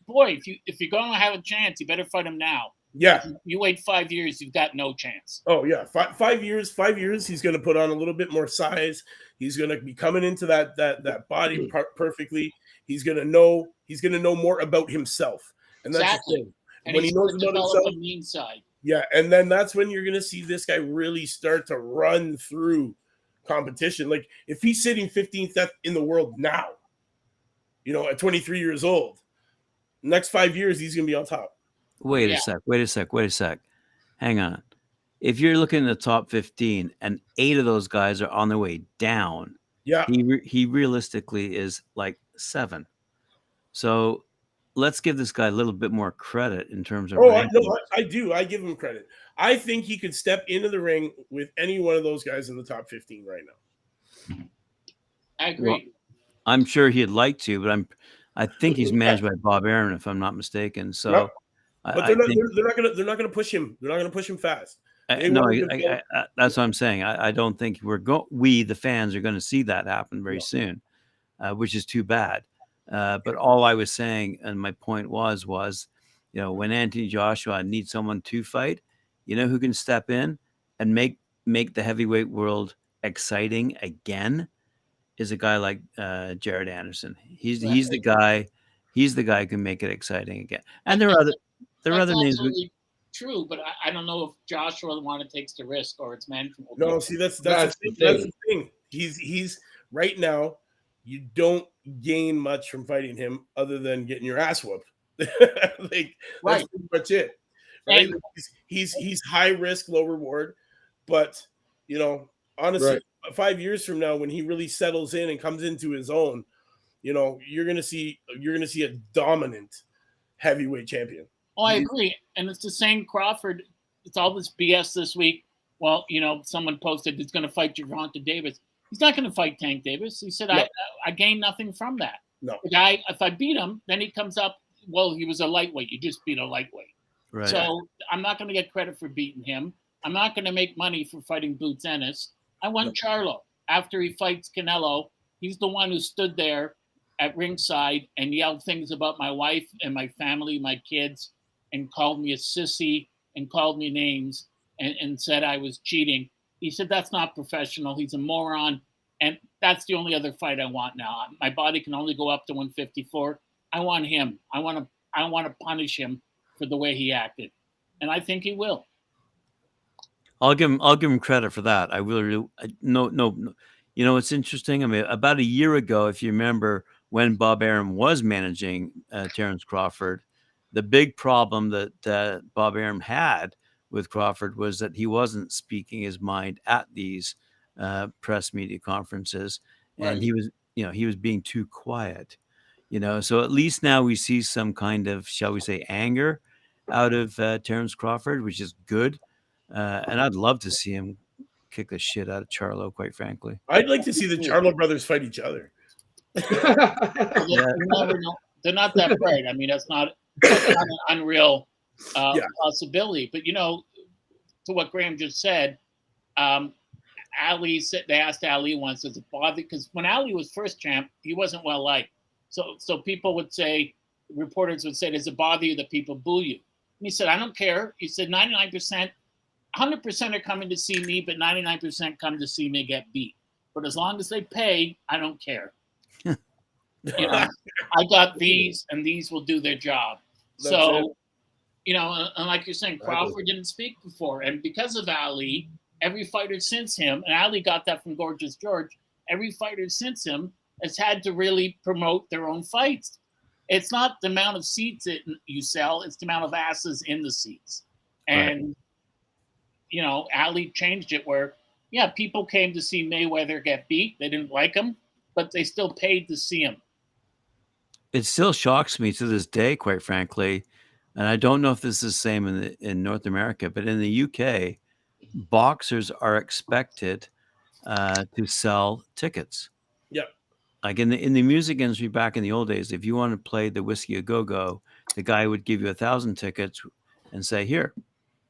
D: boy, if you're going to have a chance, you better fight him now.
C: Yeah.
D: You wait 5 years, you've got no chance.
C: Oh yeah, 5 years. 5 years. He's going to put on a little bit more size. He's going to be coming into that body perfectly. He's going to know more about himself, and that's the thing.
D: And
C: when he knows about himself,
D: a mean side.
C: Yeah, and then that's when you're going to see this guy really start to run through competition. Like if he's sitting 15th in the world now, at 23 years old, next 5 years he's going to be on top.
B: Wait a sec. Hang on. If you're looking at the top 15 and 8 of those guys are on their way down, he realistically is like 7. So let's give this guy a little bit more credit in terms of.
C: I do. I give him credit. I think he could step into the ring with any one of those guys in the top 15 right now.
D: I agree.
B: Well, I'm sure he'd like to, but I think he's managed by Bob Arum, if I'm not mistaken. So.
C: Yep. But they're not gonna push him. They're not gonna push him fast.
B: That's what I'm saying. I don't think we the fans are going to see that happen very soon, which is too bad. But all I was saying, and my point was, when Anthony Joshua needs someone to fight, who can step in and make the heavyweight world exciting again is a guy like Jared Anderson. He's the guy. He's the guy who can make it exciting again. And there are other names.
D: True, but I don't know if Joshua the one that takes the risk or it's management.
C: No, see that's the thing. He's right now. You don't gain much from fighting him other than getting your ass whooped. That's pretty much it. Right? He's high risk, low reward, but honestly, 5 years from now, when he really settles in and comes into his own, you're gonna see a dominant heavyweight champion.
D: Oh, I agree. And it's the same Crawford. It's all this BS this week. Well, someone posted he's going to fight Gervonta Davis. He's not going to fight Tank Davis. He said,
C: No.
D: I gained nothing from that.
C: No.
D: The guy, if I beat him, then he comes up, well, he was a lightweight. You just beat a lightweight.
B: Right.
D: So I'm not going to get credit for beating him. I'm not going to make money for fighting Bouts Ennis. I want Charlo. After he fights Canelo, he's the one who stood there at ringside and yelled things about my wife and my family, my kids, and called me a sissy and called me names and said I was cheating. He said, that's not professional. He's a moron. And that's the only other fight I want now. My body can only go up to 154. I want him. I want to punish him for the way he acted. And I think he will.
B: I'll give him credit for that. I will. No. It's interesting. I mean, about a year ago, if you remember, when Bob Arum was managing Terence Crawford, the big problem that Bob Arum had with Crawford was that he wasn't speaking his mind at these press media conferences, and he was being too quiet. So at least now we see some kind of, shall we say, anger out of Terence Crawford, which is good. And I'd love to see him kick the shit out of Charlo, quite frankly.
C: I'd like to see the Charlo brothers fight each other.
D: You never know. They're not that bright. I mean, that's not an unreal possibility. But, to what Graham just said, Ali said, they asked Ali once, does it bother? Because when Ali was first champ, he wasn't well liked. So people would say, reporters would say, does it bother you that people boo you? And he said, I don't care. He said, 99%, 100% are coming to see me, but 99% come to see me get beat. But as long as they pay, I don't care. I got these, and these will do their job.
C: That's
D: so, and like you're saying, Crawford didn't speak before. And because of Ali, every fighter since him, and Ali got that from Gorgeous George, every fighter since him has had to really promote their own fights. It's not the amount of seats that you sell, it's the amount of asses in the seats. And, Ali changed it where, people came to see Mayweather get beat. They didn't like him, but they still paid to see him.
B: It still shocks me to this day, quite frankly. And I don't know if this is the same in North America, but in the UK, boxers are expected to sell tickets.
C: Yep.
B: Like in the music industry back in the old days, if you want to play the Whiskey a Go-Go, the guy would give you 1,000 tickets and say, here,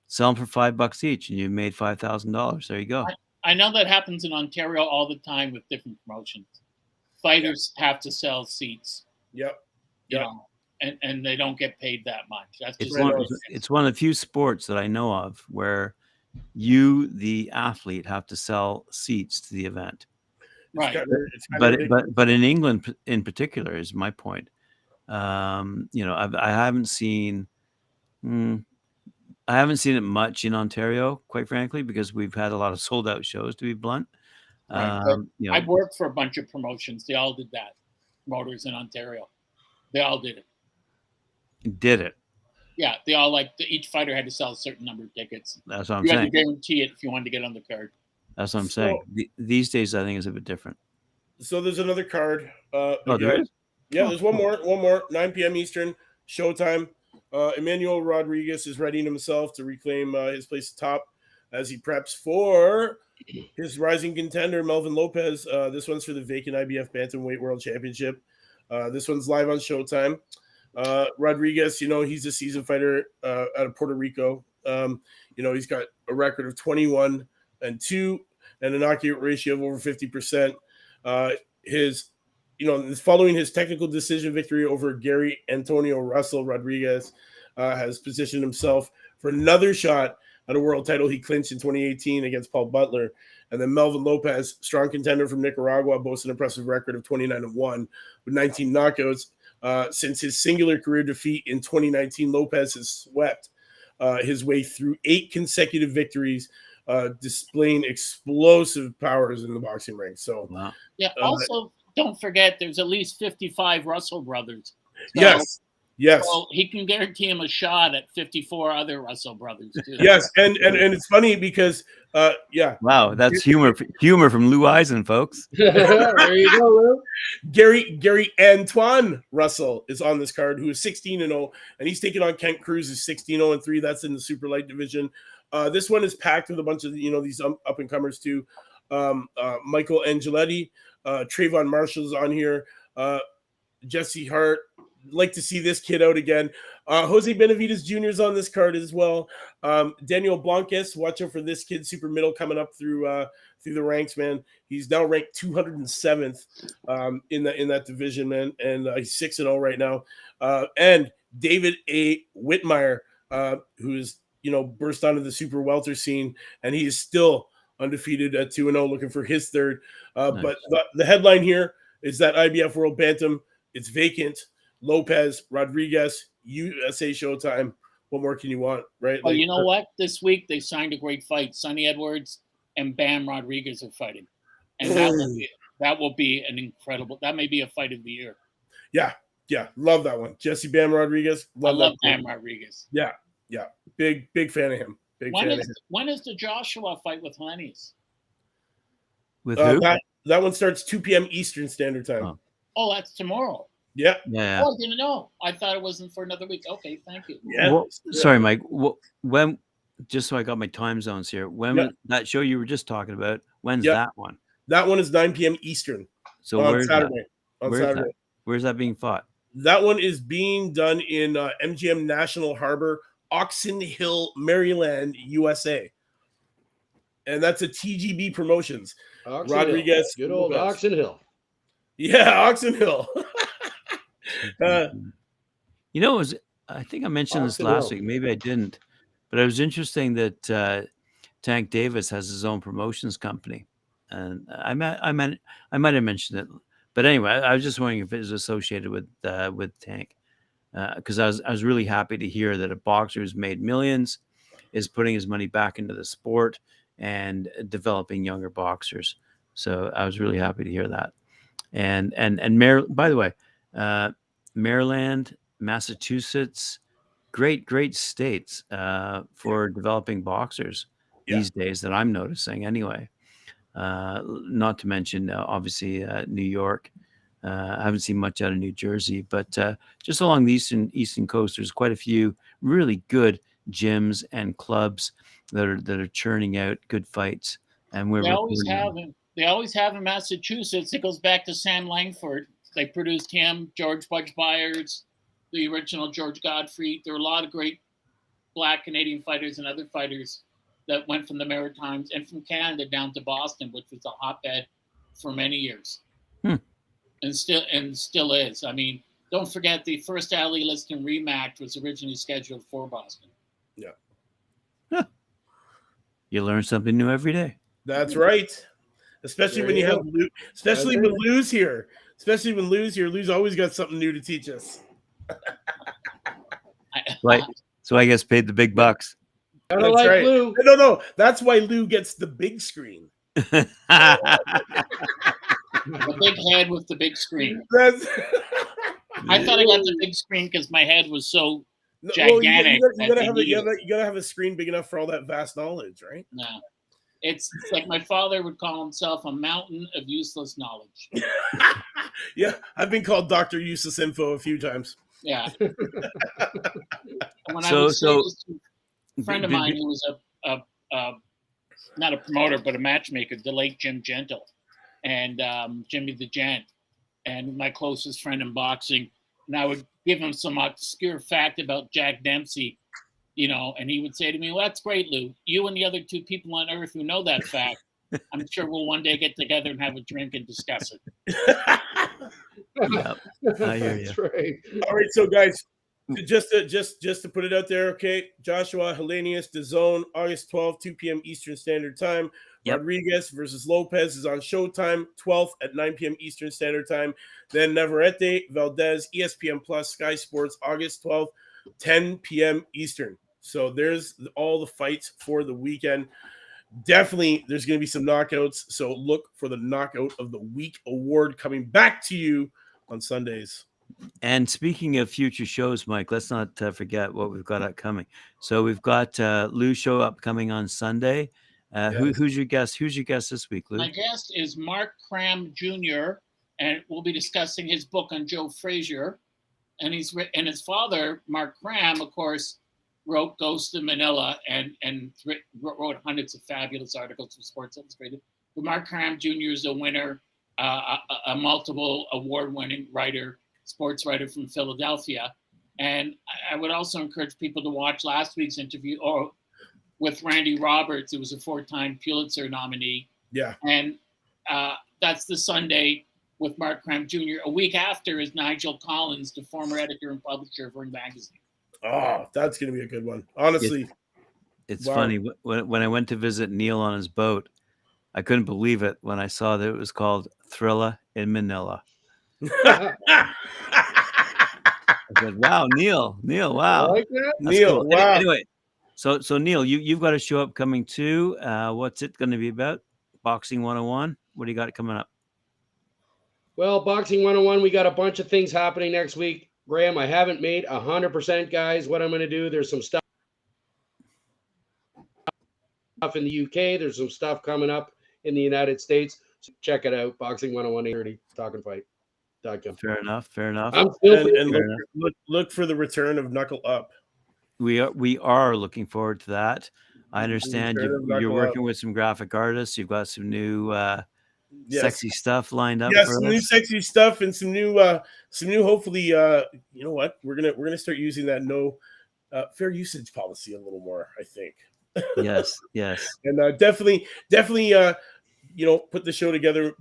B: sell them for $5 each, and you made $5,000. There you go.
D: I know that happens in Ontario all the time with different promotions. Fighters have to sell seats.
C: Yep.
D: And they don't get paid that much. That's
B: It's one of the few sports that I know of where you, the athlete, have to sell seats to the event.
D: Right.
B: But in England in particular is my point. I haven't seen it much in Ontario, quite frankly, because we've had a lot of sold out shows, to be blunt.
D: Right. I've worked for a bunch of promotions. They all did that. Promoters in Ontario. They all did it.
B: Did it?
D: Yeah, they all each fighter had to sell a certain number of tickets.
B: That's what I'm
D: saying.
B: saying.
D: You had to guarantee it if you wanted to get on the card.
B: That's what I'm saying. These days, I think it's a bit different.
C: So there's another card.
B: There is?
C: Yeah, there's one more. 9 p.m. Eastern, Showtime. Emmanuel Rodriguez is readying himself to reclaim his place atop as he preps for his rising contender, Melvin Lopez. This one's for the vacant IBF Bantamweight World Championship. This one's live on Showtime. Rodriguez, he's a seasoned fighter out of Puerto Rico. He's got a record of 21-2 and a knockout ratio of over 50%. Following his technical decision victory over Gary Antonio Russell, Rodriguez has positioned himself for another shot at a world title he clinched in 2018 against Paul Butler. And then Melvin Lopez, strong contender from Nicaragua, boasts an impressive record of 29-1 with 19 knockouts. Since his singular career defeat in 2019, Lopez has swept his way through 8 consecutive victories, displaying explosive powers in the boxing ring. So,
B: wow.
D: Yeah. Also, don't forget, there's at least 55 Russell brothers. So,
C: yes. Yes.
D: Well, he can guarantee him a shot at 54 other Russell brothers too.
C: Yes, and it's funny because
B: Wow, that's humor from Lou Eisen, folks.
E: There you go, Lou.
C: Gary Antoine Russell is on this card, who is 16-0, and he's taking on Kent Cruz, who's 16-0-3. That's in the super light division. This one is packed with a bunch of these up and comers too. Michael Angeletti, Trayvon Marshall's on here. Jesse Hart. Like to see this kid out again. Jose Benavides Jr. is on this card as well. Daniel Blancas, watch out for this kid, super middle, coming up through the ranks, man. He's now ranked 207th in that division, man, and he's 6-0 right now. And David A. Whitmire, who's burst onto the super welter scene, and he is still undefeated at 2-0, looking for his third.
B: Nice.
C: But the headline here is that IBF World Bantam, it's vacant. Lopez, Rodriguez, USA Showtime. What more can you want, right?
D: Well, you know what? This week they signed a great fight. Sonny Edwards and Bam Rodriguez are fighting, and that will be an incredible. That may be a fight of the year.
C: Yeah, love that one. Jesse Bam Rodriguez.
D: I love Bam Rodriguez.
C: Yeah, big fan of him.
D: When is the Joshua fight with Lenny's?
B: With who?
C: That one starts 2 p.m. Eastern Standard Time.
D: Oh, that's tomorrow.
C: Yeah.
D: Oh, I didn't know. I thought it wasn't for another week. Okay, thank you.
C: Yeah.
B: Well, sorry, Mike. When, just so I got my time zones here, when that show you were just talking about, when's that one?
C: That one is 9 p.m. Eastern.
B: So
C: on Saturday.
B: Where's that being fought?
C: That one is being done in MGM National Harbor, Oxon Hill, Maryland, USA. And that's a TGB Promotions. Rodriguez.
E: Good old Oxon Hill.
C: Yeah, Oxon Hill.
B: I think I mentioned this last week. Maybe I didn't, but it was interesting that Tank Davis has his own promotions company, and I might have mentioned it. But anyway, I was just wondering if it was associated with Tank, because I was really happy to hear that a boxer who's made millions is putting his money back into the sport and developing younger boxers. So I was really happy to hear that. And by the way, Maryland, Massachusetts, great states for developing boxers these days that I'm noticing anyway. Not to mention, obviously, New York. I haven't seen much out of New Jersey, but just along the eastern coast, there's quite a few really good gyms and clubs that are churning out good fights. And
D: they always have in Massachusetts. It goes back to Sam Langford. They produced him, George Budge Byers, the original George Godfrey. There are a lot of great Black Canadian fighters and other fighters that went from the Maritimes and from Canada down to Boston, which was a hotbed for many years, and still is. I mean, don't forget the first Ali Liston rematch was originally scheduled for Boston.
C: Yeah,
B: you learn something new every day.
C: That's right. Especially when you have Lou, especially when Lou's here. Especially when Lou's here. Lou's always got something new to teach us.
B: Right. So I guess paid the big bucks.
E: That's right. Lou.
C: No. That's why Lou gets the big screen.
D: The big head with the big screen. I thought I got the big screen because my head was so gigantic.
C: You gotta have a screen big enough for all that vast knowledge, right?
D: No. It's like my father would call himself a mountain of useless knowledge.
C: Yeah, I've been called Dr. Useless Info a few times.
D: Yeah. When I was a friend of mine who was a not a promoter, but a matchmaker, the late Jim Gentle, and Jimmy the Gent, and my closest friend in boxing. And I would give him some obscure fact about Jack Dempsey, and he would say to me, "Well, that's great, Lou. You and the other two people on earth who know that fact, I'm sure we'll one day get together and have a drink and discuss it."
B: Yep. I hear you.
E: That's right.
C: All right, so guys, just to put it out there, okay, Joshua Hellenius, DAZN, August 12th, 2 p.m. Eastern Standard Time. Yep. Rodriguez versus Lopez is on Showtime, 12th at 9 p.m. Eastern Standard Time. Then Navarrete, Valdez, ESPN Plus, Sky Sports, August 12th, 10 p.m. Eastern. So there's all the fights for the weekend. Definitely, there's going to be some knockouts. So look for the Knockout of the Week award coming back to you on Sundays.
B: And speaking of future shows, Mike, let's not forget what we've got upcoming. So we've got Lou's show upcoming on Sunday. Who's your guest? Who's your guest this week, Lou?
D: My guest is Mark Cram Jr., and we'll be discussing his book on Joe Frazier. And his father, Mark Cram, of course, wrote Ghost of Manila and wrote hundreds of fabulous articles for Sports Illustrated. But Mark Cram Jr. is a winner, a multiple award-winning writer, sports writer from Philadelphia. And I would also encourage people to watch last week's interview with Randy Roberts. It was a 4-time Pulitzer nominee.
C: Yeah.
D: And that's the Sunday with Mark Cram Jr. A week after is Nigel Collins, the former editor and publisher of Ring Magazine.
C: Oh, that's going to be a good one. Honestly.
B: It's
C: wow.
B: funny. When I went to visit Neil on his boat, I couldn't believe it when I saw that it was called Thrilla in Manila. I said, "Wow, Neil, wow,
E: I like that.
B: that's
C: Neil,
B: cool."
C: wow.
B: Anyway, so Neil, you've got a show upcoming too. What's it going to be about? Boxing 101. What do you got coming up?
E: Well, Boxing 101, we got a bunch of things happening next week. Graham, I haven't made 100%, guys, what I'm going to do. There's some stuff in the UK. There's some stuff coming up in the United States. So check it out. Boxing 101 8:30, Talkin Fight.
B: Fair enough.
E: I'm still
C: And look for the return of Knuckle Up.
B: We are looking forward to that. I understand you're working with some graphic artists. You've got some new sexy stuff lined up.
C: Yes,
B: for
C: some
B: us.
C: new sexy stuff and some new hopefully you know what? We're gonna start using that fair usage policy a little more, I think.
B: Yes.
C: And definitely put the show together,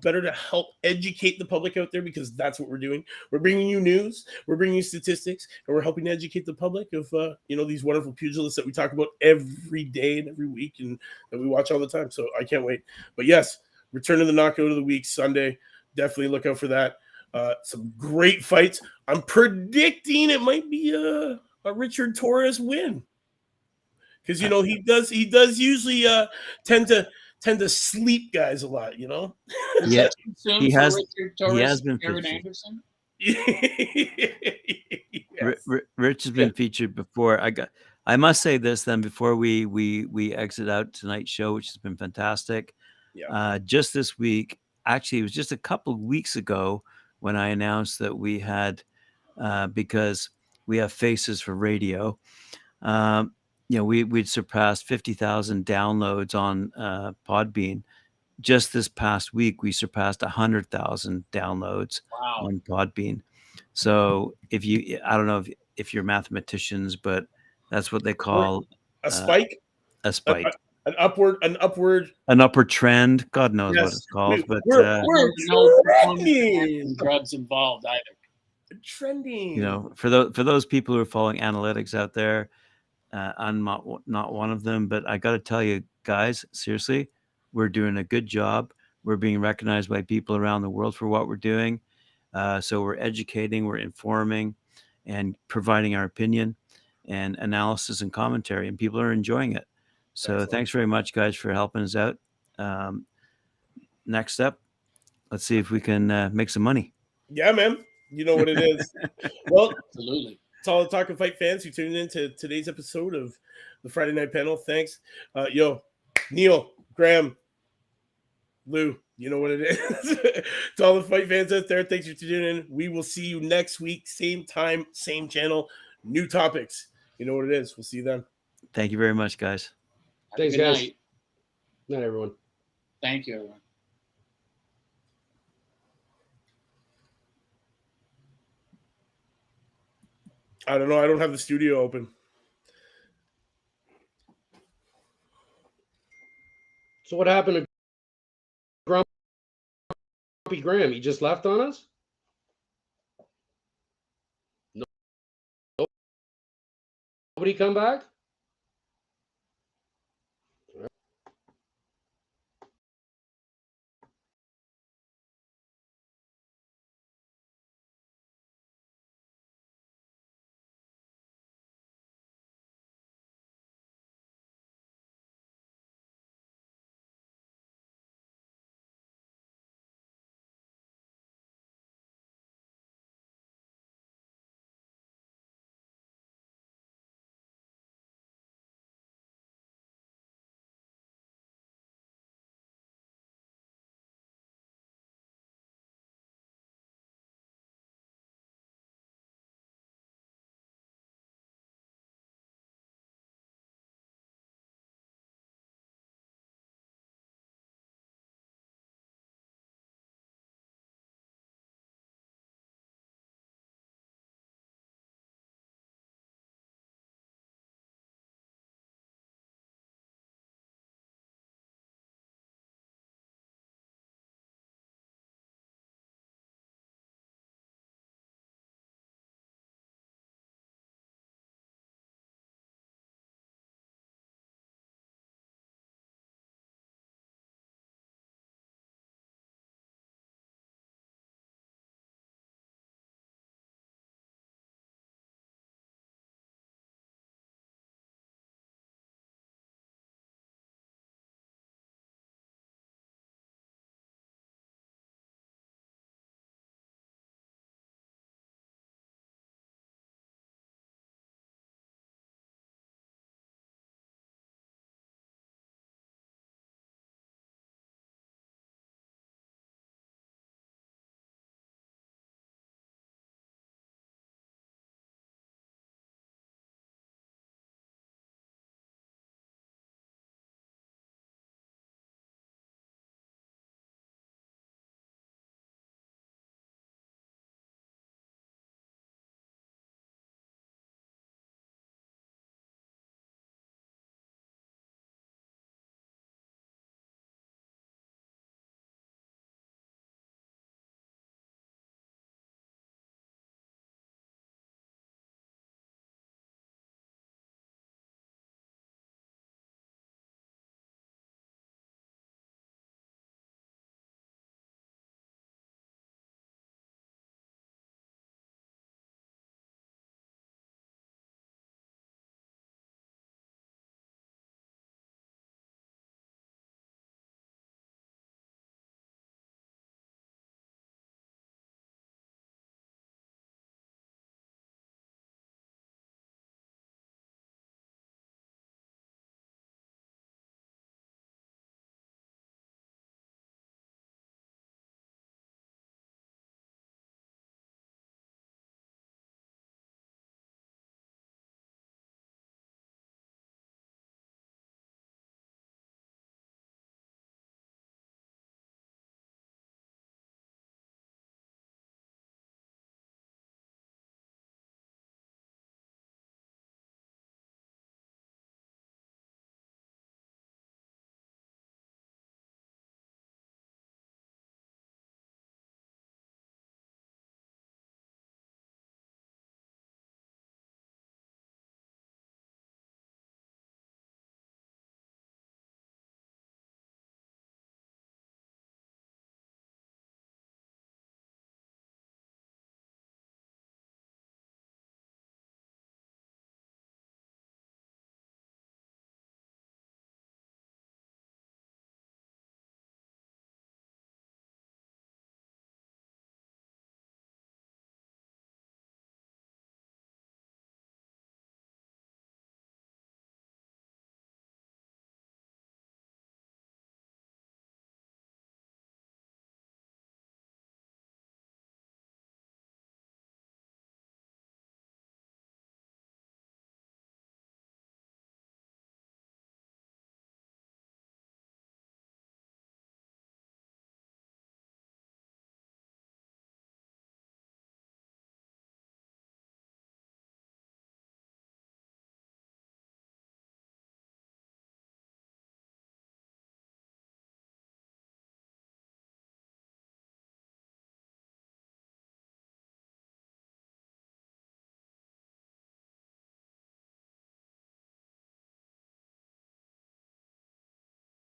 C: better to help educate the public out there, because that's what we're doing. We're bringing you news, we're bringing you statistics, and we're helping to educate the public of these wonderful pugilists that we talk about every day and every week and that we watch all the time. So I can't wait. But yes, return of the knockout of the week Sunday. Definitely look out for that. Some great fights. I'm predicting it might be a Richard Torres win, because he does usually tend to sleep guys a lot.
B: Yeah,
D: He
B: has been
D: Aaron
B: featured.
D: Anderson.
C: Yes.
B: Rich has been featured before. I must say this then before we exit out tonight's show, which has been fantastic.
C: Yeah.
B: Just this week, actually, it was just a couple of weeks ago when I announced that we had, because we have Faces for Radio, we'd surpassed 50,000 downloads on Podbean. Just this past week, we surpassed 100,000 downloads on Podbean. So I don't know if you're mathematicians, but that's what they call
C: a spike.
B: A spike.
C: An upward
B: trend. God knows what it's called, but
C: we're trending.
D: Drugs involved either.
C: Trending.
B: For those people who are following analytics out there, I'm not one of them, but I got to tell you guys, seriously, we're doing a good job. We're being recognized by people around the world for what we're doing. So we're educating, we're informing, and providing our opinion and analysis and commentary, and people are enjoying it. So
C: Excellent.
B: Thanks very much, guys, for helping us out. Next step, let's see if we can make some money.
C: Yeah, man. You know what it is. Well,
D: absolutely.
C: To all the Talkin Fight fans who tuned in to today's episode of the Friday Night Panel, thanks. Neil, Graham, Lou, you know what it is. To all the fight fans out there, thanks for tuning in. We will see you next week, same time, same channel, new topics. You know what it is. We'll see you then.
B: Thank you very much, guys.
E: Thanks, guys. Night, everyone.
D: Thank you, everyone.
C: I don't know. I don't have the studio open.
E: So what happened to Grumpy Graham? He just left on us? Nobody come back?